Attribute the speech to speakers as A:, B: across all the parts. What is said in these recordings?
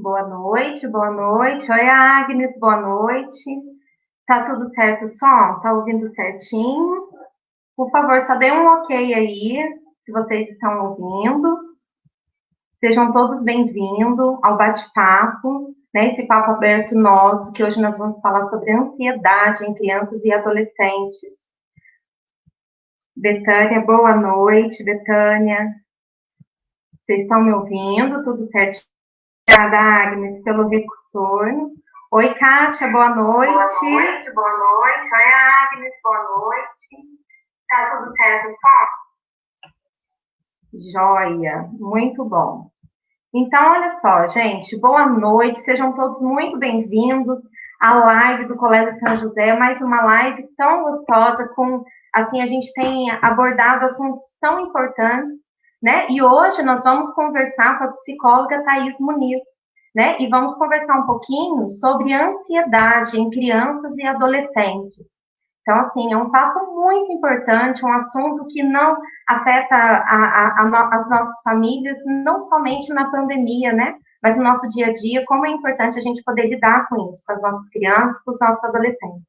A: Boa noite, boa noite. Oi, Agnes, boa noite. Tá tudo certo o som? Tá ouvindo certinho? Por favor, só dê um ok aí, se vocês estão ouvindo. Sejam todos bem-vindos ao bate-papo, né? Esse papo aberto nosso, que hoje nós vamos falar sobre ansiedade em crianças e adolescentes. Betânia, boa noite, Betânia. Vocês estão me ouvindo? Tudo certinho? Obrigada, Agnes, pelo retorno. Oi, Kátia, boa noite. Boa noite, boa noite. Oi, Agnes, boa noite. Tá tudo certo, só? Joia, muito bom. Então, olha só, gente, boa noite, sejam todos muito bem-vindos à live do Colégio São José, mais uma live tão gostosa, assim, a gente tem abordado assuntos tão importantes, né? E hoje nós vamos conversar com a psicóloga Thaís Muniz, né? E vamos conversar um pouquinho sobre ansiedade em crianças e adolescentes. Então, assim, é um papo muito importante, um assunto que não afeta as nossas famílias, não somente na pandemia, né? Mas no nosso dia a dia, como é importante a gente poder lidar com isso, com as nossas crianças, com os nossos adolescentes.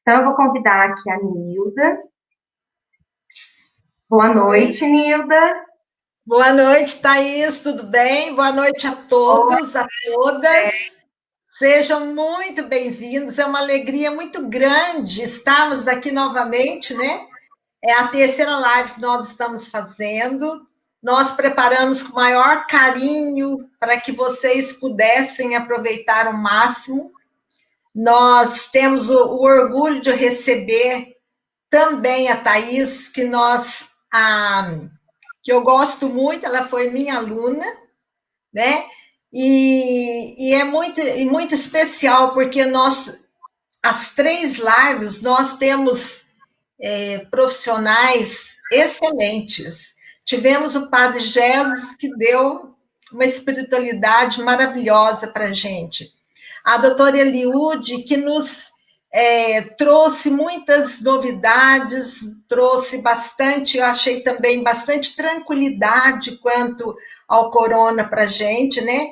A: Então, eu vou convidar aqui a Nilda. Boa noite,
B: Oi.
A: Nilda.
B: Boa noite, Thaís, tudo bem? Boa noite a
A: Oi,
B: todos, a todas. Sejam muito bem-vindos. É uma alegria muito grande estarmos aqui novamente, né? É a terceira live que nós estamos fazendo. Nós preparamos com o maior carinho para que vocês pudessem aproveitar o máximo. Nós temos o orgulho de receber também a Thaís, que eu gosto muito, ela foi minha aluna, né? E é muito especial, porque as três lives, nós temos profissionais excelentes. Tivemos o Padre Jesus, que deu uma espiritualidade maravilhosa para a gente. A doutora Eliude, que nos trouxe muitas novidades, trouxe bastante, eu achei também bastante tranquilidade quanto ao corona para a gente, né?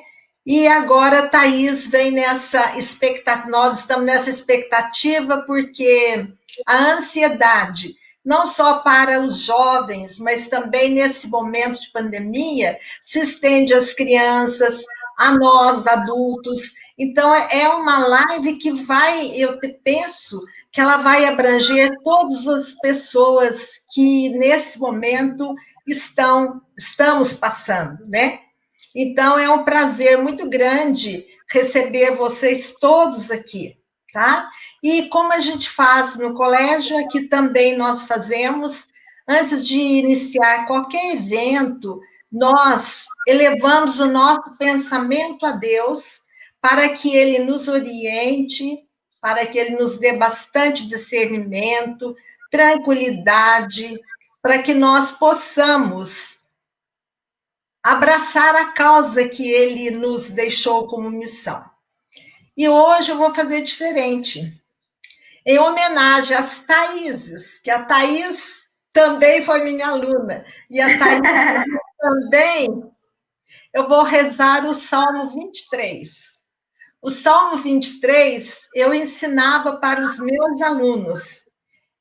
B: E agora a Thaís vem nessa expectativa, nós estamos nessa expectativa porque a ansiedade, não só para os jovens, mas também nesse momento de pandemia, se estende às crianças, a nós adultos. Então, é uma live que eu penso que ela vai abranger todas as pessoas que nesse momento estamos passando, né? Então, é um prazer muito grande receber vocês todos aqui, tá? E como a gente faz no colégio, aqui também nós fazemos, antes de iniciar qualquer evento, nós elevamos o nosso pensamento a Deus para que Ele nos oriente, para que Ele nos dê bastante discernimento, tranquilidade, para que nós possamos abraçar a causa que Ele nos deixou como missão. E hoje eu vou fazer diferente. Em homenagem às Thaíses, que a Thaís também foi minha aluna, e a Thaís também, eu vou rezar o Salmo 23. O Salmo 23 eu ensinava para os meus alunos.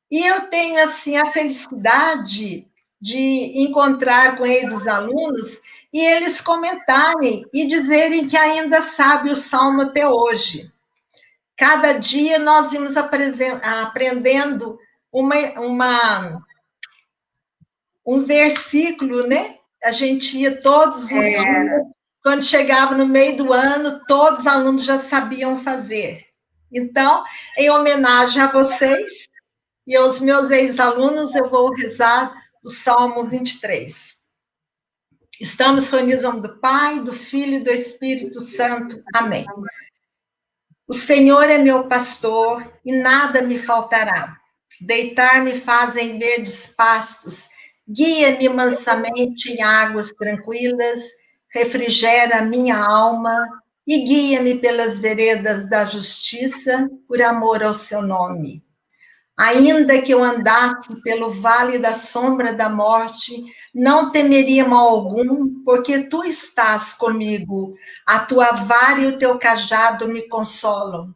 B: E eu tenho, assim, a felicidade de encontrar com ex-alunos e eles comentarem e dizerem que ainda sabe o Salmo até hoje. Cada dia nós íamos aprendendo um versículo, né? A gente ia todos os dias, quando chegava no meio do ano, todos os alunos já sabiam fazer. Então, em homenagem a vocês e aos meus ex-alunos, eu vou rezar o Salmo 23. Estamos reunidos em nome do Pai, do Filho e do Espírito Santo. Amém. O Senhor é meu pastor e nada me faltará. Deitar-me faz em verdes pastos, guia-me mansamente em águas tranquilas, refrigera a minha alma e guia-me pelas veredas da justiça, por amor ao seu nome. Ainda que eu andasse pelo vale da sombra da morte, não temeria mal algum, porque tu estás comigo. A tua vara e o teu cajado me consolam.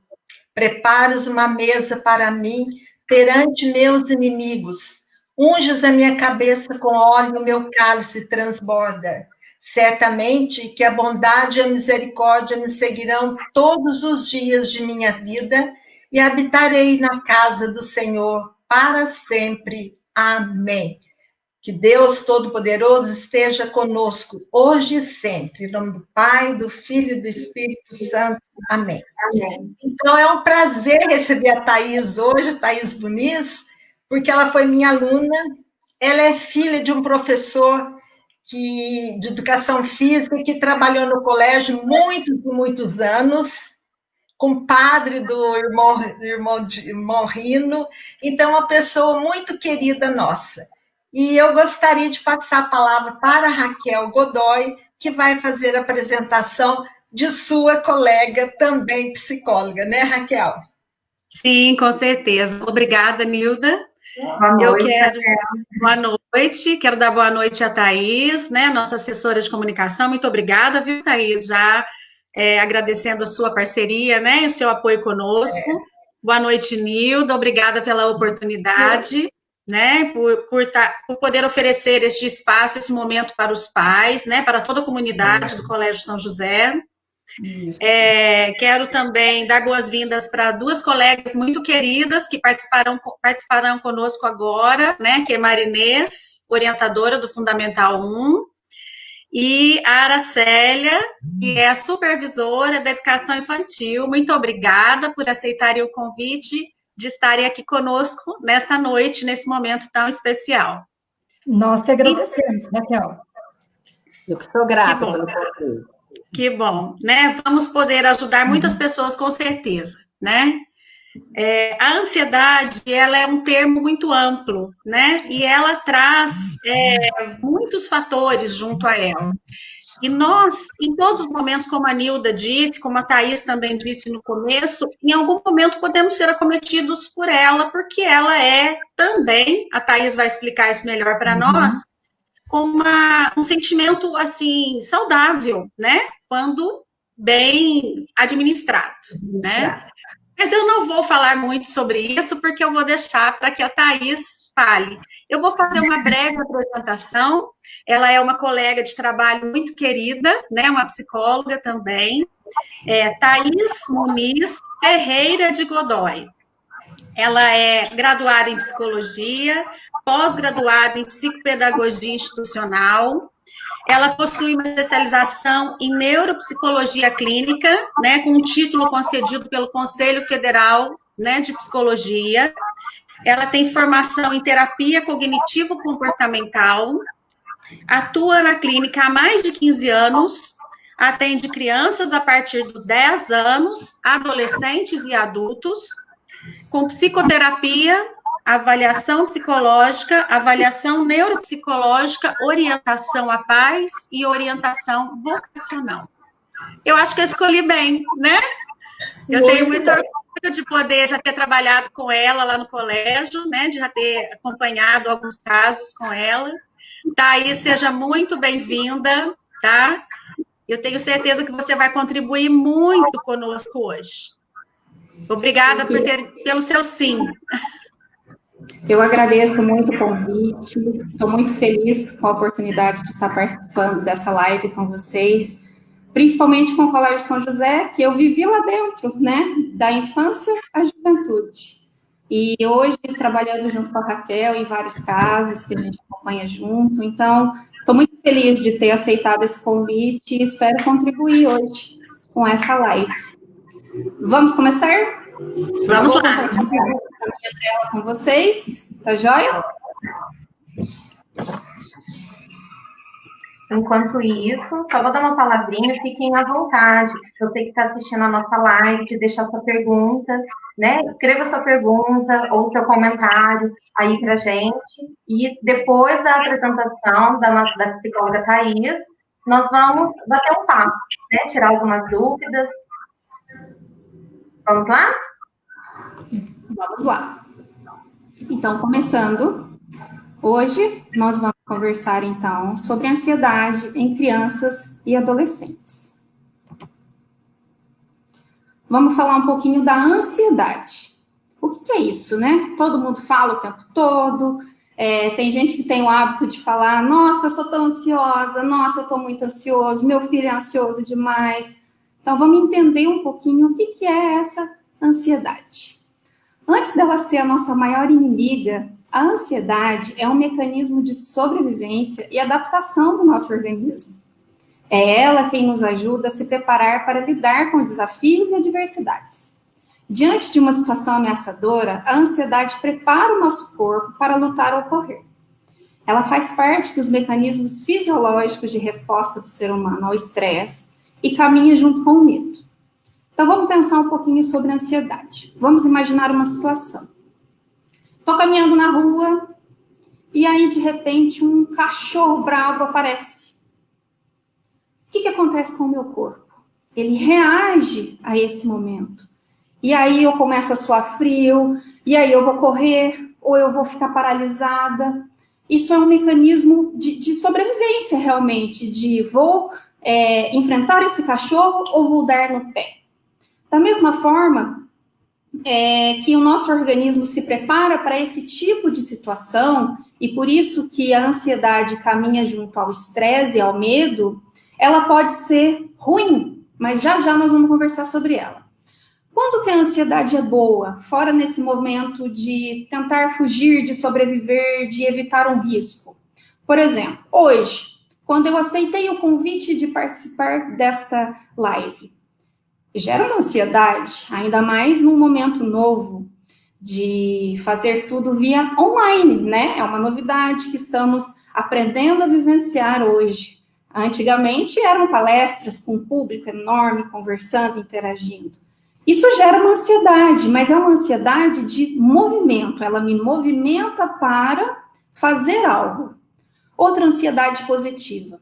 B: Preparas uma mesa para mim perante meus inimigos. Unges a minha cabeça com óleo, o meu cálice transborda. Certamente que a bondade e a misericórdia me seguirão todos os dias de minha vida e habitarei na casa do Senhor para sempre. Amém. Que Deus Todo-Poderoso esteja conosco, hoje e sempre. Em nome do Pai, do Filho e do Espírito Santo. Amém.
A: Amém.
B: Então, é um prazer receber a Thaís hoje, Thaís Muniz, porque ela foi minha aluna. Ela é filha de um professor de educação física que trabalhou no colégio muitos e muitos anos, compadre do irmão Rino, então uma pessoa muito querida nossa. E eu gostaria de passar a palavra para a Raquel Godoy, que vai fazer a apresentação de sua colega, também psicóloga, né, Raquel?
C: Sim, com certeza. Obrigada, Nilda.
A: Boa noite,
C: Boa noite, quero dar boa noite à Thaís, né, nossa assessora de comunicação. Muito obrigada, viu, Thaís? Já agradecendo a sua parceria, né, o seu apoio conosco. Boa noite, Nilda, obrigada pela oportunidade, né, por poder oferecer este espaço, esse momento para os pais, né, para toda a comunidade do Colégio São José. Quero também dar boas-vindas para duas colegas muito queridas que participarão conosco agora, né, que é Marinês, orientadora do Fundamental 1, e a Aracélia, que é a supervisora da educação infantil. Muito obrigada por aceitarem o convite de estarem aqui conosco nessa noite, nesse momento tão especial.
D: Nós que agradecemos, Raquel.
E: Eu que sou grata pelo convite.
C: Que bom, né? Vamos poder ajudar muitas pessoas, com certeza, né? A ansiedade, ela é um termo muito amplo, né? E ela traz muitos fatores junto a ela. E nós, em todos os momentos, como a Nilda disse, como a Thaís também disse no começo, em algum momento podemos ser acometidos por ela, porque ela é também, a Thaís vai explicar isso melhor para nós, com um sentimento, assim, saudável, né? Quando bem administrado, né? Mas eu não vou falar muito sobre isso, porque eu vou deixar para que a Thaís fale. Eu vou fazer uma breve apresentação. Ela é uma colega de trabalho muito querida, né? Uma psicóloga também. Thaís Muniz Ferreira de Godoy. Ela é graduada em psicologia, pós-graduada em psicopedagogia institucional. Ela possui uma especialização em neuropsicologia clínica, né, com um título concedido pelo Conselho Federal, né, de Psicologia. Ela tem formação em terapia cognitivo-comportamental, atua na clínica há mais de 15 anos, atende crianças a partir dos 10 anos, adolescentes e adultos, com psicoterapia, avaliação psicológica, avaliação neuropsicológica, orientação à paz e orientação vocacional. Eu acho que eu escolhi bem, né? Eu tenho muito orgulho de poder já ter trabalhado com ela lá no colégio, né? De já ter acompanhado alguns casos com ela. Thaís, seja muito bem-vinda, tá? Eu tenho certeza que você vai contribuir muito conosco hoje. Obrigada pelo seu sim.
F: Eu agradeço muito o convite, estou muito feliz com a oportunidade de estar participando dessa live com vocês, principalmente com o Colégio São José, que eu vivi lá dentro, né, da infância à juventude. E hoje, trabalhando junto com a Raquel em vários casos que a gente acompanha junto, então, estou muito feliz de ter aceitado esse convite e espero contribuir hoje com essa live. Vamos começar?
C: Vamos lá.
F: Compartilhar a minha tela com vocês, tá joia?
A: Enquanto isso, só vou dar uma palavrinha, fiquem à vontade. Você que está assistindo a nossa live, de deixar sua pergunta, né? Escreva sua pergunta ou seu comentário aí para a gente. E depois da apresentação da psicóloga Thaís, nós vamos bater um papo, né? Tirar algumas dúvidas. Vamos lá?
F: Vamos lá. Então, começando, hoje nós vamos conversar, então, sobre ansiedade em crianças e adolescentes. Vamos falar um pouquinho da ansiedade. O que é isso, né? Todo mundo fala o tempo todo, tem gente que tem o hábito de falar, nossa, eu sou tão ansiosa, nossa, eu estou muito ansioso, meu filho é ansioso demais. Então, vamos entender um pouquinho o que é essa ansiedade. Antes dela ser a nossa maior inimiga, a ansiedade é um mecanismo de sobrevivência e adaptação do nosso organismo. É ela quem nos ajuda a se preparar para lidar com desafios e adversidades. Diante de uma situação ameaçadora, a ansiedade prepara o nosso corpo para lutar ou correr. Ela faz parte dos mecanismos fisiológicos de resposta do ser humano ao estresse e caminha junto com o medo. Então, vamos pensar um pouquinho sobre a ansiedade. Vamos imaginar uma situação. Estou caminhando na rua e aí, de repente, um cachorro bravo aparece. O que acontece com o meu corpo? Ele reage a esse momento. E aí eu começo a suar frio, e aí eu vou correr, ou eu vou ficar paralisada. Isso é um mecanismo de sobrevivência, realmente, de vou enfrentar esse cachorro ou vou dar no pé. Da mesma forma que o nosso organismo se prepara para esse tipo de situação, e por isso que a ansiedade caminha junto ao estresse e ao medo, ela pode ser ruim, mas já nós vamos conversar sobre ela. Quando que a ansiedade é boa? Fora nesse momento de tentar fugir, de sobreviver, de evitar um risco. Por exemplo, hoje, quando eu aceitei o convite de participar desta live, gera uma ansiedade, ainda mais num momento novo, de fazer tudo via online, né? É uma novidade que estamos aprendendo a vivenciar hoje. Antigamente eram palestras com um público enorme, conversando, interagindo. Isso gera uma ansiedade, mas é uma ansiedade de movimento, ela me movimenta para fazer algo. Outra ansiedade positiva.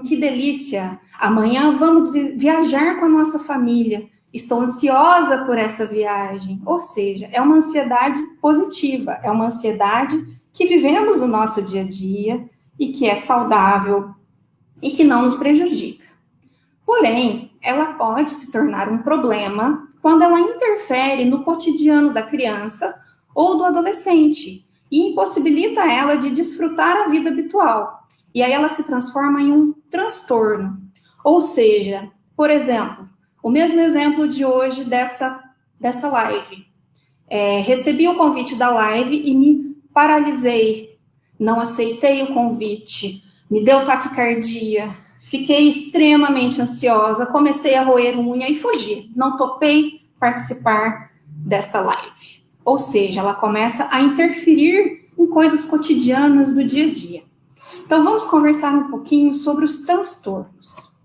F: Que delícia! Amanhã vamos viajar com a nossa família. Estou ansiosa por essa viagem. Ou seja, é uma ansiedade positiva, é uma ansiedade que vivemos no nosso dia a dia e que é saudável e que não nos prejudica. Porém, ela pode se tornar um problema quando ela interfere no cotidiano da criança ou do adolescente e impossibilita ela de desfrutar a vida habitual. E aí ela se transforma em um transtorno. Ou seja, por exemplo, o mesmo exemplo de hoje dessa live. Recebi o convite da live e me paralisei. Não aceitei o convite. Me deu taquicardia. Fiquei extremamente ansiosa. Comecei a roer unha e fugi. Não topei participar desta live. Ou seja, ela começa a interferir em coisas cotidianas do dia a dia. Então, vamos conversar um pouquinho sobre os transtornos.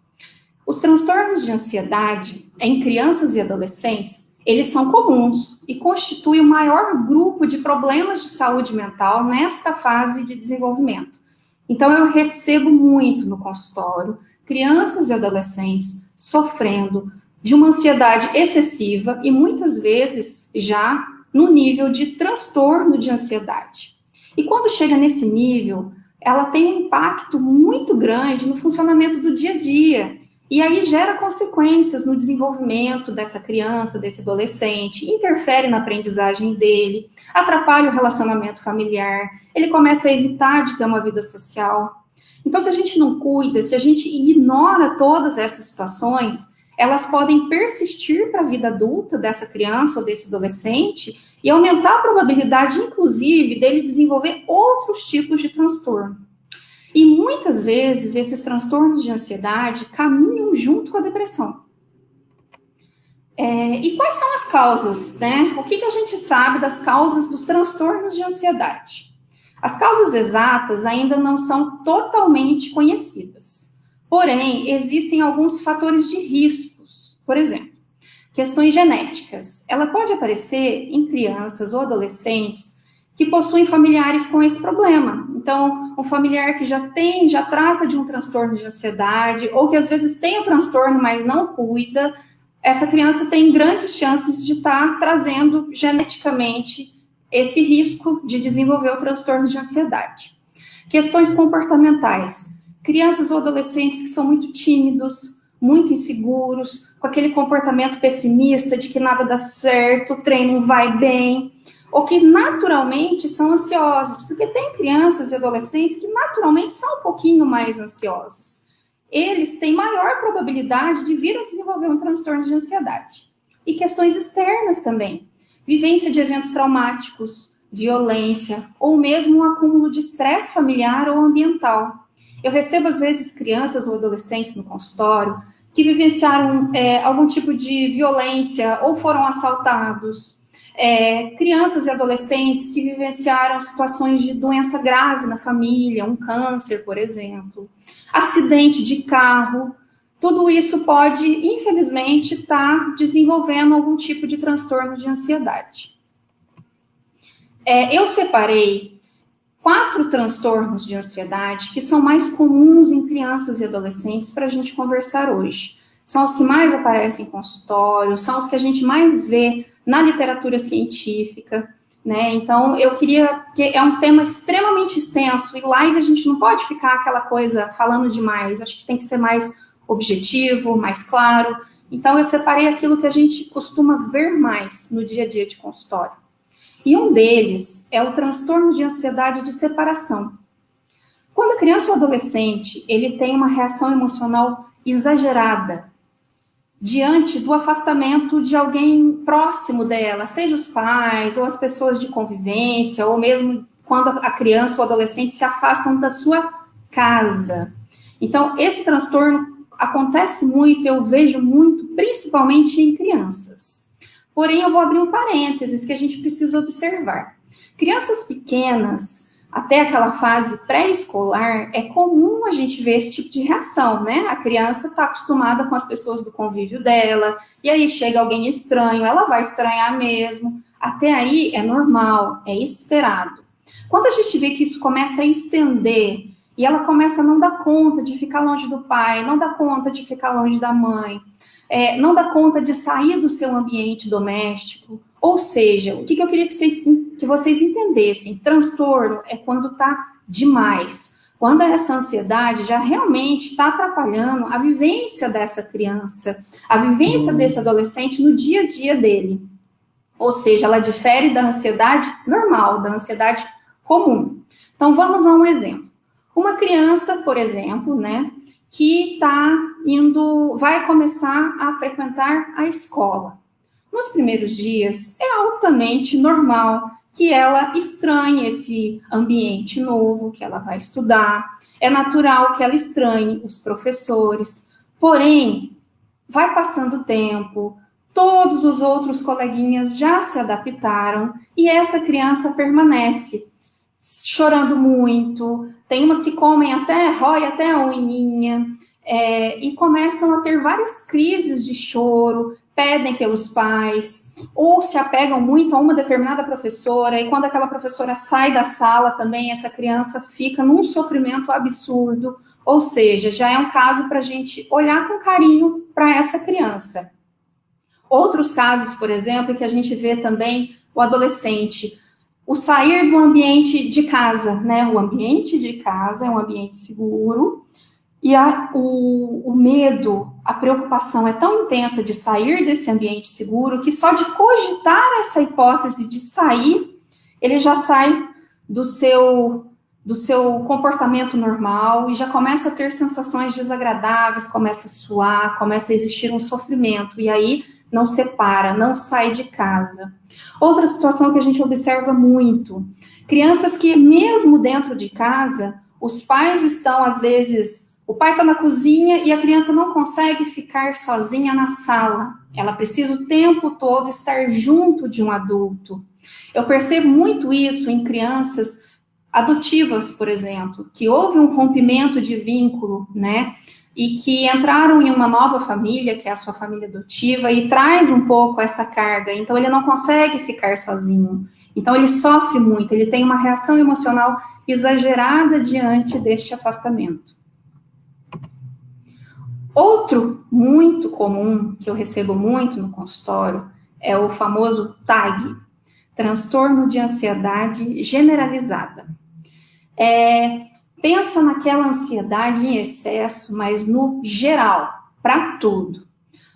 F: Os transtornos de ansiedade em crianças e adolescentes, eles são comuns e constituem o maior grupo de problemas de saúde mental nesta fase de desenvolvimento. Então, eu recebo muito no consultório crianças e adolescentes sofrendo de uma ansiedade excessiva e muitas vezes já no nível de transtorno de ansiedade. E quando chega nesse nível, ela tem um impacto muito grande no funcionamento do dia a dia. E aí gera consequências no desenvolvimento dessa criança, desse adolescente, interfere na aprendizagem dele, atrapalha o relacionamento familiar, ele começa a evitar de ter uma vida social. Então, se a gente não cuida, se a gente ignora todas essas situações, elas podem persistir para a vida adulta dessa criança ou desse adolescente e aumentar a probabilidade, inclusive, dele desenvolver outros tipos de transtorno. E muitas vezes esses transtornos de ansiedade caminham junto com a depressão. E quais são as causas, né? O que a gente sabe das causas dos transtornos de ansiedade? As causas exatas ainda não são totalmente conhecidas. Porém, existem alguns fatores de riscos. Por exemplo, questões genéticas. Ela pode aparecer em crianças ou adolescentes que possuem familiares com esse problema. Então, um familiar que já trata de um transtorno de ansiedade, ou que às vezes tem o transtorno, mas não cuida, essa criança tem grandes chances de estar trazendo geneticamente esse risco de desenvolver o transtorno de ansiedade. Questões comportamentais. Crianças ou adolescentes que são muito tímidos, muito inseguros, com aquele comportamento pessimista de que nada dá certo, o trem não vai bem, ou que naturalmente são ansiosos, porque tem crianças e adolescentes que naturalmente são um pouquinho mais ansiosos. Eles têm maior probabilidade de vir a desenvolver um transtorno de ansiedade. E questões externas também. Vivência de eventos traumáticos, violência, ou mesmo um acúmulo de estresse familiar ou ambiental. Eu recebo, às vezes, crianças ou adolescentes no consultório que vivenciaram algum tipo de violência ou foram assaltados. Crianças e adolescentes que vivenciaram situações de doença grave na família, um câncer, por exemplo. Acidente de carro. Tudo isso pode, infelizmente, estar desenvolvendo algum tipo de transtorno de ansiedade. Eu separei 4 transtornos de ansiedade que são mais comuns em crianças e adolescentes para a gente conversar hoje. São os que mais aparecem em consultório, são os que a gente mais vê na literatura científica, né? Então, eu queria, que é um tema extremamente extenso, e live a gente não pode ficar aquela coisa falando demais, acho que tem que ser mais objetivo, mais claro. Então, eu separei aquilo que a gente costuma ver mais no dia a dia de consultório. E um deles é o transtorno de ansiedade de separação. Quando a criança ou adolescente, ele tem uma reação emocional exagerada diante do afastamento de alguém próximo dela, seja os pais, ou as pessoas de convivência, ou mesmo quando a criança ou adolescente se afastam da sua casa. Então, esse transtorno acontece muito, eu vejo muito, principalmente em crianças. Porém, eu vou abrir um parênteses que a gente precisa observar. Crianças pequenas, até aquela fase pré-escolar, é comum a gente ver esse tipo de reação, né? A criança está acostumada com as pessoas do convívio dela, e aí chega alguém estranho, ela vai estranhar mesmo. Até aí é normal, é esperado. Quando a gente vê que isso começa a estender, e ela começa a não dar conta de ficar longe do pai, não dá conta de ficar longe da mãe, não dá conta de sair do seu ambiente doméstico. Ou seja, o que eu queria que vocês entendessem? Transtorno é quando está demais. Quando essa ansiedade já realmente está atrapalhando a vivência dessa criança, a vivência desse adolescente no dia a dia dele. Ou seja, ela difere da ansiedade normal, da ansiedade comum. Então, vamos a um exemplo. Uma criança, por exemplo, né, que vai começar a frequentar a escola. Nos primeiros dias, é altamente normal que ela estranhe esse ambiente novo que ela vai estudar. É natural que ela estranhe os professores. Porém, vai passando o tempo, todos os outros coleguinhas já se adaptaram e essa criança permanece chorando muito. Tem umas que rói até a uninha, e começam a ter várias crises de choro, pedem pelos pais, ou se apegam muito a uma determinada professora, e quando aquela professora sai da sala também, essa criança fica num sofrimento absurdo, ou seja, já é um caso para a gente olhar com carinho para essa criança. Outros casos, por exemplo, que a gente vê também o adolescente, o sair do ambiente de casa, né? O ambiente de casa é um ambiente seguro, e o medo, a preocupação é tão intensa de sair desse ambiente seguro, que só de cogitar essa hipótese de sair, ele já sai do seu comportamento normal e já começa a ter sensações desagradáveis, começa a suar, começa a existir um sofrimento, e aí não separa, não sai de casa. Outra situação que a gente observa muito, crianças que mesmo dentro de casa, os pais estão às vezes... O pai está na cozinha e a criança não consegue ficar sozinha na sala. Ela precisa o tempo todo estar junto de um adulto. Eu percebo muito isso em crianças adotivas, por exemplo, que houve um rompimento de vínculo, né? E que entraram em uma nova família, que é a sua família adotiva, e traz um pouco essa carga. Então, ele não consegue ficar sozinho. Então, ele sofre muito, ele tem uma reação emocional exagerada diante deste afastamento. Outro muito comum, que eu recebo muito no consultório, é o famoso TAG, transtorno de ansiedade generalizada. Pensa naquela ansiedade em excesso, mas no geral, para tudo.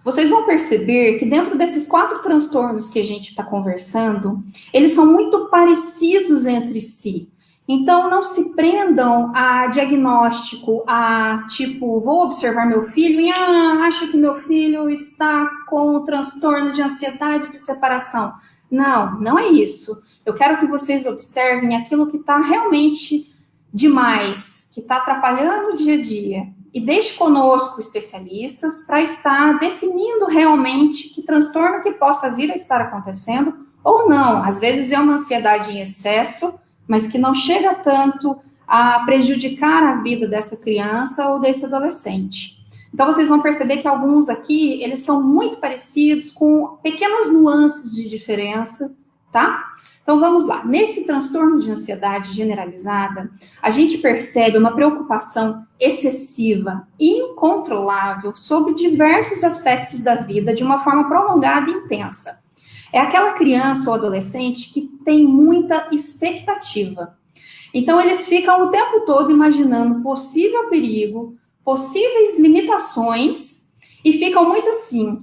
F: Vocês vão perceber que dentro desses 4 transtornos que a gente está conversando, eles são muito parecidos entre si. Então, não se prendam a diagnóstico, a tipo, vou observar meu filho e acho que meu filho está com transtorno de ansiedade de separação. Não, não é isso. Eu quero que vocês observem aquilo que está realmente demais, que está atrapalhando o dia a dia. E deixe conosco especialistas para estar definindo realmente que transtorno que possa vir a estar acontecendo ou não. Às vezes é uma ansiedade em excesso, mas que não chega tanto a prejudicar a vida dessa criança ou desse adolescente. Então, vocês vão perceber que alguns aqui, eles são muito parecidos, com pequenas nuances de diferença, tá? Então, vamos lá. Nesse transtorno de ansiedade generalizada, a gente percebe uma preocupação excessiva, incontrolável, sobre diversos aspectos da vida, de uma forma prolongada e intensa. É aquela criança ou adolescente que tem muita expectativa. Então, eles ficam o tempo todo imaginando possível perigo, possíveis limitações, e ficam muito assim,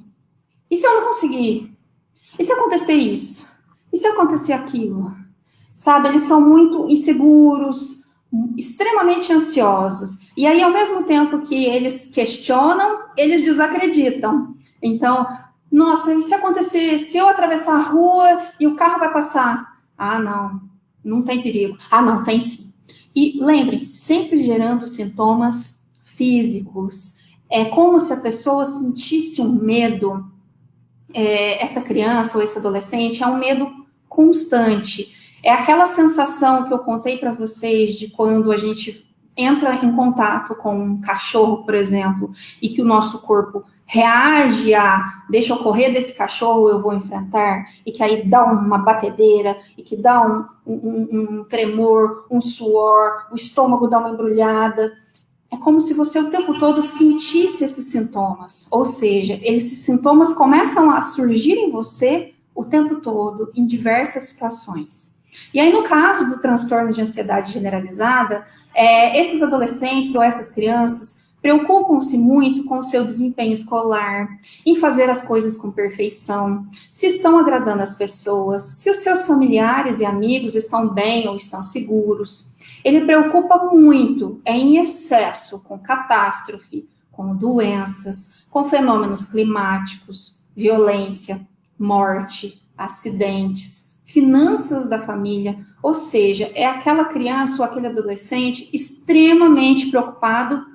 F: e se eu não conseguir? E se acontecer isso? E se acontecer aquilo? Sabe, eles são muito inseguros, extremamente ansiosos. E aí, ao mesmo tempo que eles questionam, eles desacreditam. Então, nossa, e se acontecer, se eu atravessar a rua e o carro vai passar? Ah, não tem perigo. Ah, não, tem sim. E lembrem-se, sempre gerando sintomas físicos. É como se a pessoa sentisse um medo, essa criança ou esse adolescente, é um medo constante. É aquela sensação que eu contei para vocês de quando a gente entra em contato com um cachorro, por exemplo, e que o nosso corpo reage a, deixa eu correr desse cachorro, eu vou enfrentar, e que aí dá uma batedeira, e que dá um tremor, um suor, o estômago dá uma embrulhada. É como se você o tempo todo sentisse esses sintomas, ou seja, esses sintomas começam a surgir em você o tempo todo, em diversas situações. E aí, no caso do transtorno de ansiedade generalizada, esses adolescentes ou essas crianças preocupam-se muito com o seu desempenho escolar, em fazer as coisas com perfeição, se estão agradando as pessoas, se os seus familiares e amigos estão bem ou estão seguros. Ele preocupa muito, em excesso, com catástrofe, com doenças, com fenômenos climáticos, violência, morte, acidentes, finanças da família, ou seja, é aquela criança ou aquele adolescente extremamente preocupado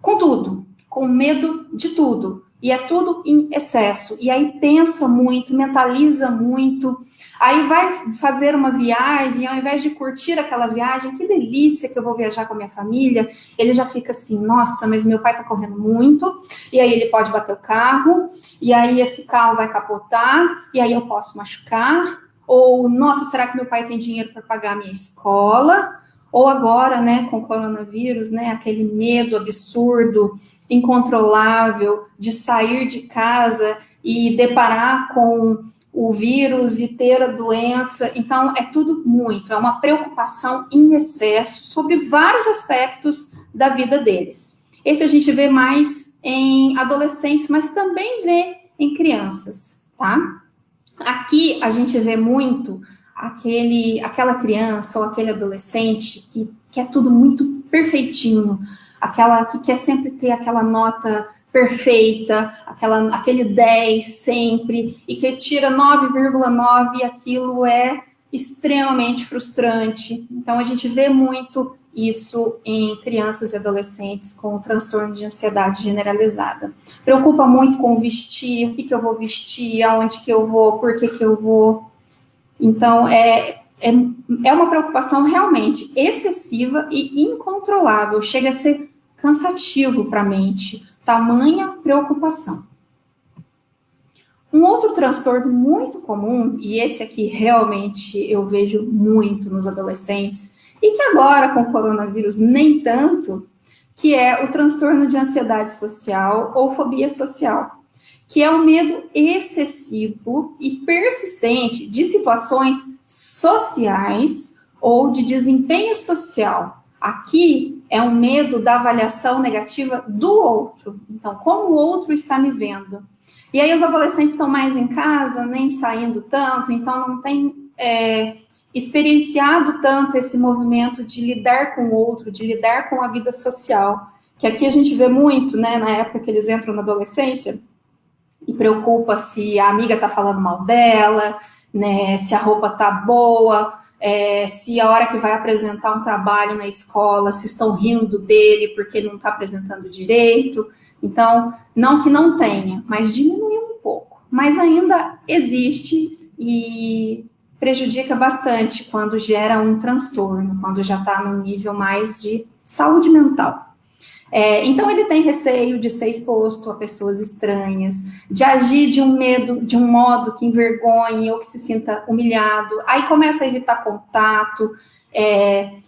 F: com tudo, com medo de tudo, e é tudo em excesso, e aí pensa muito, mentaliza muito, aí vai fazer uma viagem, ao invés de curtir aquela viagem, que delícia que eu vou viajar com a minha família, ele já fica assim, nossa, mas meu pai tá correndo muito, e aí ele pode bater o carro, e aí esse carro vai capotar, e aí eu posso machucar, ou, nossa, será que meu pai tem dinheiro para pagar a minha escola? Ou agora, né, com o coronavírus, né, aquele medo absurdo, incontrolável, de sair de casa e deparar com o vírus e ter a doença. Então, é tudo muito, é uma preocupação em excesso sobre vários aspectos da vida deles. Esse a gente vê mais em adolescentes, mas também vê em crianças, tá? Aqui a gente vê muito aquela criança ou aquele adolescente que quer tudo muito perfeitinho, aquela que quer sempre ter aquela nota perfeita, aquele 10 sempre, e que tira 9,9 e aquilo é extremamente frustrante. Então, a gente vê muito isso em crianças e adolescentes com transtorno de ansiedade generalizada. Preocupa muito com vestir, o que eu vou vestir, aonde que eu vou, por que eu vou. Então, é uma preocupação realmente excessiva e incontrolável, chega a ser cansativo para a mente, tamanha preocupação. Um outro transtorno muito comum, e esse aqui realmente eu vejo muito nos adolescentes, e que agora com o coronavírus nem tanto, que é o transtorno de ansiedade social ou fobia social, que é o medo excessivo e persistente de situações sociais ou de desempenho social. Aqui é um medo da avaliação negativa do outro. Então, como o outro está me vendo? E aí os adolescentes estão mais em casa, nem saindo tanto, então não tem experienciado tanto esse movimento de lidar com o outro, de lidar com a vida social, que aqui a gente vê muito, né, na época que eles entram na adolescência, e preocupa se a amiga está falando mal dela, né, se a roupa está boa, se a hora que vai apresentar um trabalho na escola, se estão rindo dele porque ele não está apresentando direito. Então, não que não tenha, mas diminuiu um pouco. Mas ainda existe e prejudica bastante quando gera um transtorno, quando já está num nível mais de saúde mental. Então, ele tem receio de ser exposto a pessoas estranhas, de agir de um modo que envergonhe ou que se sinta humilhado, aí começa a evitar contato,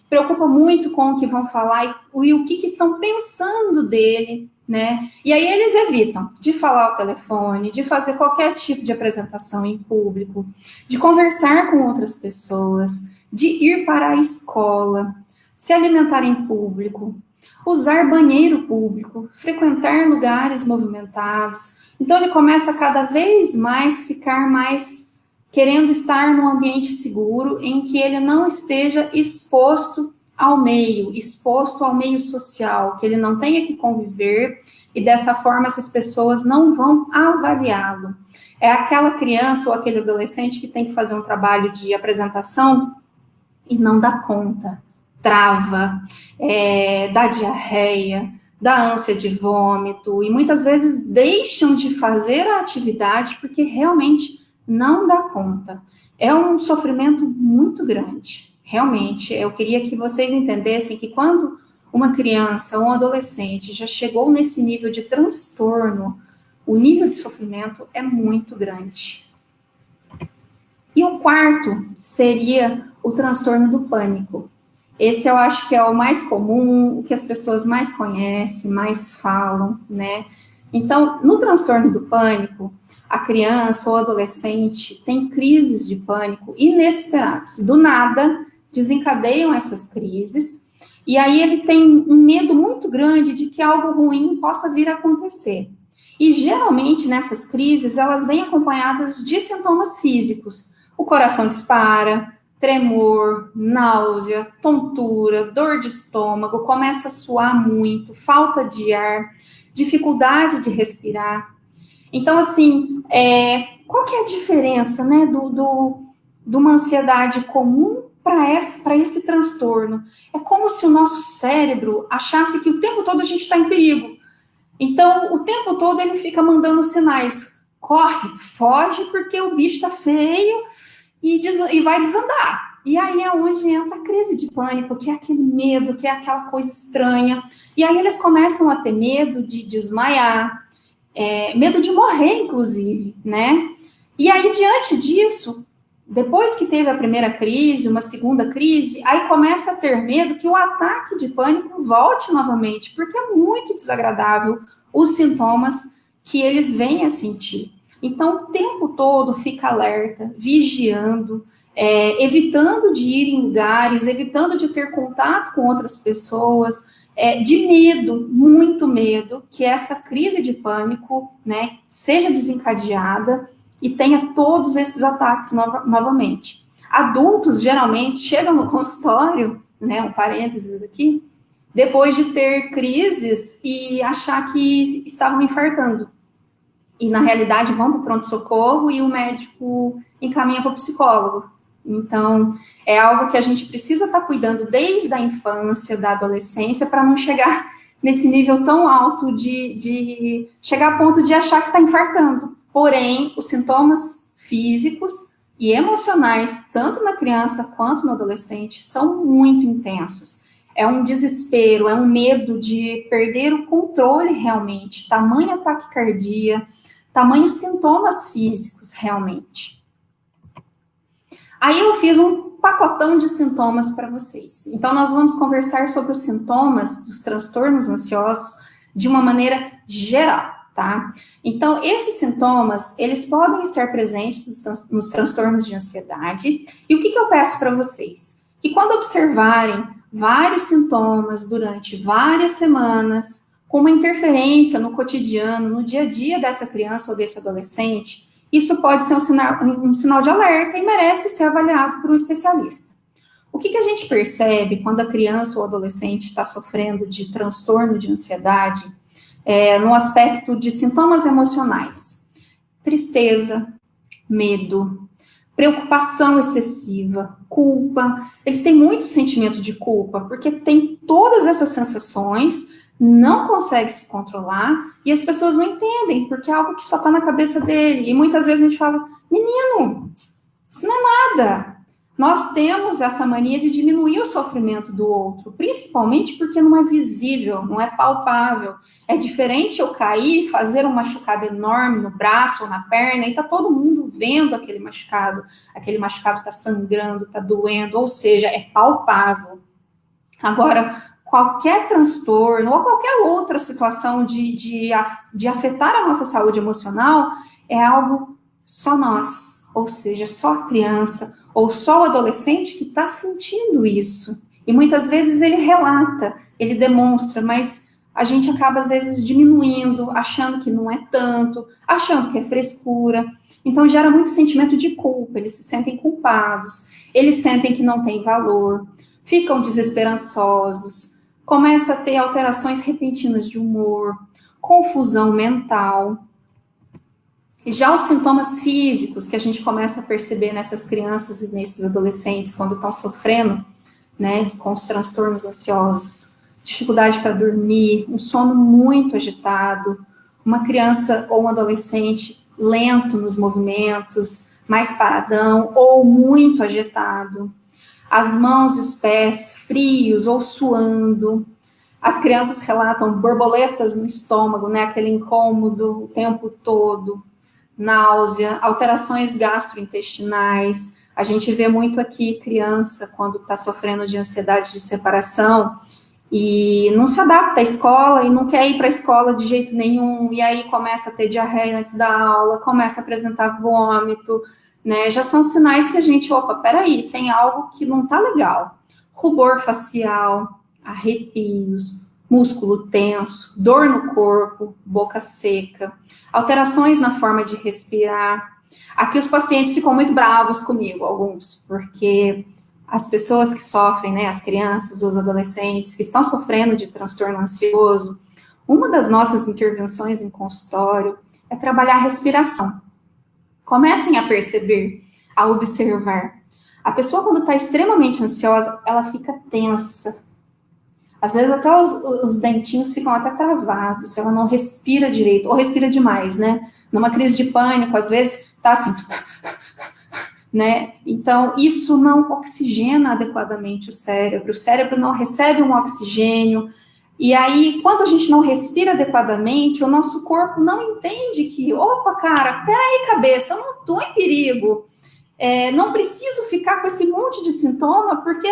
F: preocupa muito com o que vão falar e o que estão pensando dele, né? E aí eles evitam de falar ao telefone, de fazer qualquer tipo de apresentação em público, de conversar com outras pessoas, de ir para a escola, se alimentar em público, usar banheiro público, frequentar lugares movimentados. Então, ele começa a cada vez mais ficar mais querendo estar num ambiente seguro em que ele não esteja exposto ao meio social, que ele não tenha que conviver e dessa forma essas pessoas não vão avaliá-lo. É aquela criança ou aquele adolescente que tem que fazer um trabalho de apresentação e não dá conta, trava, dá diarreia, dá ânsia de vômito, e muitas vezes deixam de fazer a atividade porque realmente não dá conta. É um sofrimento muito grande. Realmente, eu queria que vocês entendessem que quando uma criança ou um adolescente já chegou nesse nível de transtorno, o nível de sofrimento é muito grande. E o quarto seria o transtorno do pânico. Esse eu acho que é o mais comum, o que as pessoas mais conhecem, mais falam, né? Então, no transtorno do pânico, a criança ou adolescente tem crises de pânico inesperados. Do nada, desencadeiam essas crises, e aí ele tem um medo muito grande de que algo ruim possa vir a acontecer. E, geralmente, nessas crises, elas vêm acompanhadas de sintomas físicos. O coração dispara, tremor, náusea, tontura, dor de estômago, começa a suar muito, falta de ar, dificuldade de respirar. Então, assim, qual que é a diferença, né, de uma ansiedade comum para esse transtorno? É como se o nosso cérebro achasse que o tempo todo a gente está em perigo. Então, o tempo todo ele fica mandando sinais. Corre, foge, porque o bicho está feio e vai desandar. E aí é onde entra a crise de pânico, que é aquele medo, que é aquela coisa estranha. E aí eles começam a ter medo de desmaiar, medo de morrer, inclusive, né? E aí, diante disso, depois que teve a primeira crise, uma segunda crise, aí começa a ter medo que o ataque de pânico volte novamente, porque é muito desagradável os sintomas que eles vêm a sentir. Então, o tempo todo fica alerta, vigiando, evitando de ir em lugares, evitando de ter contato com outras pessoas, de medo, muito medo, que essa crise de pânico, né, seja desencadeada e tenha todos esses ataques novamente. Adultos, geralmente, chegam no consultório, né, um parênteses aqui, depois de ter crises e achar que estavam infartando. E, na realidade, vão para o pronto-socorro e o médico encaminha para o psicólogo. Então, é algo que a gente precisa estar cuidando desde a infância, da adolescência, para não chegar nesse nível tão alto de chegar a ponto de achar que está infartando. Porém, os sintomas físicos e emocionais, tanto na criança quanto no adolescente, são muito intensos. É um desespero, é um medo de perder o controle realmente, tamanha taquicardia, tamanhos sintomas físicos realmente. Aí eu fiz um pacotão de sintomas para vocês. Então, nós vamos conversar sobre os sintomas dos transtornos ansiosos de uma maneira geral, tá? Então, esses sintomas, eles podem estar presentes nos transtornos de ansiedade. E o que eu peço para vocês? Que quando observarem vários sintomas durante várias semanas, com uma interferência no cotidiano, no dia a dia dessa criança ou desse adolescente, isso pode ser um sinal de alerta e merece ser avaliado por um especialista. O que a gente percebe quando a criança ou adolescente está sofrendo de transtorno de ansiedade, no aspecto de sintomas emocionais? Tristeza, medo, preocupação excessiva, culpa. Eles têm muito sentimento de culpa, porque tem todas essas sensações, não consegue se controlar, e as pessoas não entendem, porque é algo que só está na cabeça dele. E muitas vezes a gente fala, menino, isso não é nada. Nós temos essa mania de diminuir o sofrimento do outro, principalmente porque não é visível, não é palpável. É diferente eu cair, fazer um machucado enorme no braço ou na perna, e tá todo mundo vendo aquele machucado está sangrando, está doendo, ou seja, é palpável. Agora, qualquer transtorno ou qualquer outra situação de afetar a nossa saúde emocional é algo só nós, ou seja, só a criança ou só o adolescente que está sentindo isso. E muitas vezes ele relata, ele demonstra, mas a gente acaba às vezes diminuindo, achando que não é tanto, achando que é frescura. Então gera muito sentimento de culpa, eles se sentem culpados, eles sentem que não tem valor, ficam desesperançosos, começa a ter alterações repentinas de humor, confusão mental. E já os sintomas físicos que a gente começa a perceber nessas crianças e nesses adolescentes quando estão sofrendo, né, com os transtornos ansiosos, dificuldade para dormir, um sono muito agitado, uma criança ou um adolescente lento nos movimentos, mais paradão ou muito agitado, as mãos e os pés frios ou suando. As crianças relatam borboletas no estômago, né, aquele incômodo o tempo todo, náusea, alterações gastrointestinais. A gente vê muito aqui criança quando está sofrendo de ansiedade de separação e não se adapta à escola e não quer ir para a escola de jeito nenhum, e aí começa a ter diarreia antes da aula, começa a apresentar vômito, né? Já são sinais que a gente, opa, peraí, tem algo que não tá legal. Rubor facial, arrepios, músculo tenso, dor no corpo, boca seca, alterações na forma de respirar. Aqui os pacientes ficam muito bravos comigo, alguns, porque as pessoas que sofrem, né, as crianças, os adolescentes que estão sofrendo de transtorno ansioso, uma das nossas intervenções em consultório é trabalhar a respiração. Comecem a perceber, a observar. A pessoa, quando está extremamente ansiosa, ela fica tensa. Às vezes até os dentinhos ficam até travados, ela não respira direito, ou respira demais, né? Numa crise de pânico, às vezes, tá assim, né? Então, isso não oxigena adequadamente o cérebro não recebe um oxigênio, e aí, quando a gente não respira adequadamente, o nosso corpo não entende que, opa, cara, peraí, cabeça, eu não estou em perigo, não preciso ficar com esse monte de sintoma, porque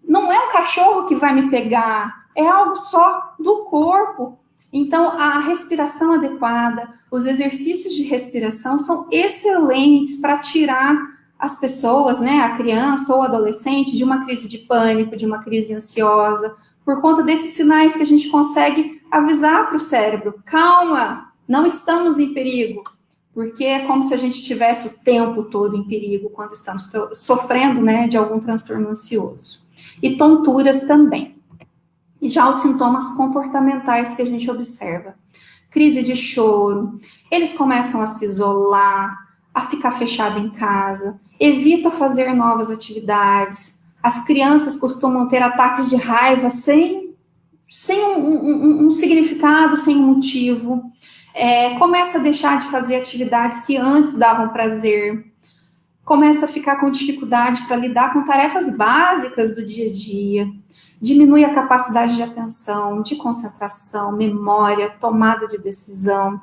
F: não é um cachorro que vai me pegar, é algo só do corpo. Então, a respiração adequada, os exercícios de respiração são excelentes para tirar as pessoas, né, a criança ou adolescente, de uma crise de pânico, de uma crise ansiosa, por conta desses sinais que a gente consegue avisar para o cérebro, calma, não estamos em perigo, porque é como se a gente tivesse o tempo todo em perigo quando estamos sofrendo, né, de algum transtorno ansioso. E tonturas também. E já os sintomas comportamentais que a gente observa. Crise de choro, eles começam a se isolar, a ficar fechado em casa, evita fazer novas atividades. As crianças costumam ter ataques de raiva sem um significado, sem um motivo. Começa a deixar de fazer atividades que antes davam prazer. Começa a ficar com dificuldade para lidar com tarefas básicas do dia a dia. Diminui a capacidade de atenção, de concentração, memória, tomada de decisão.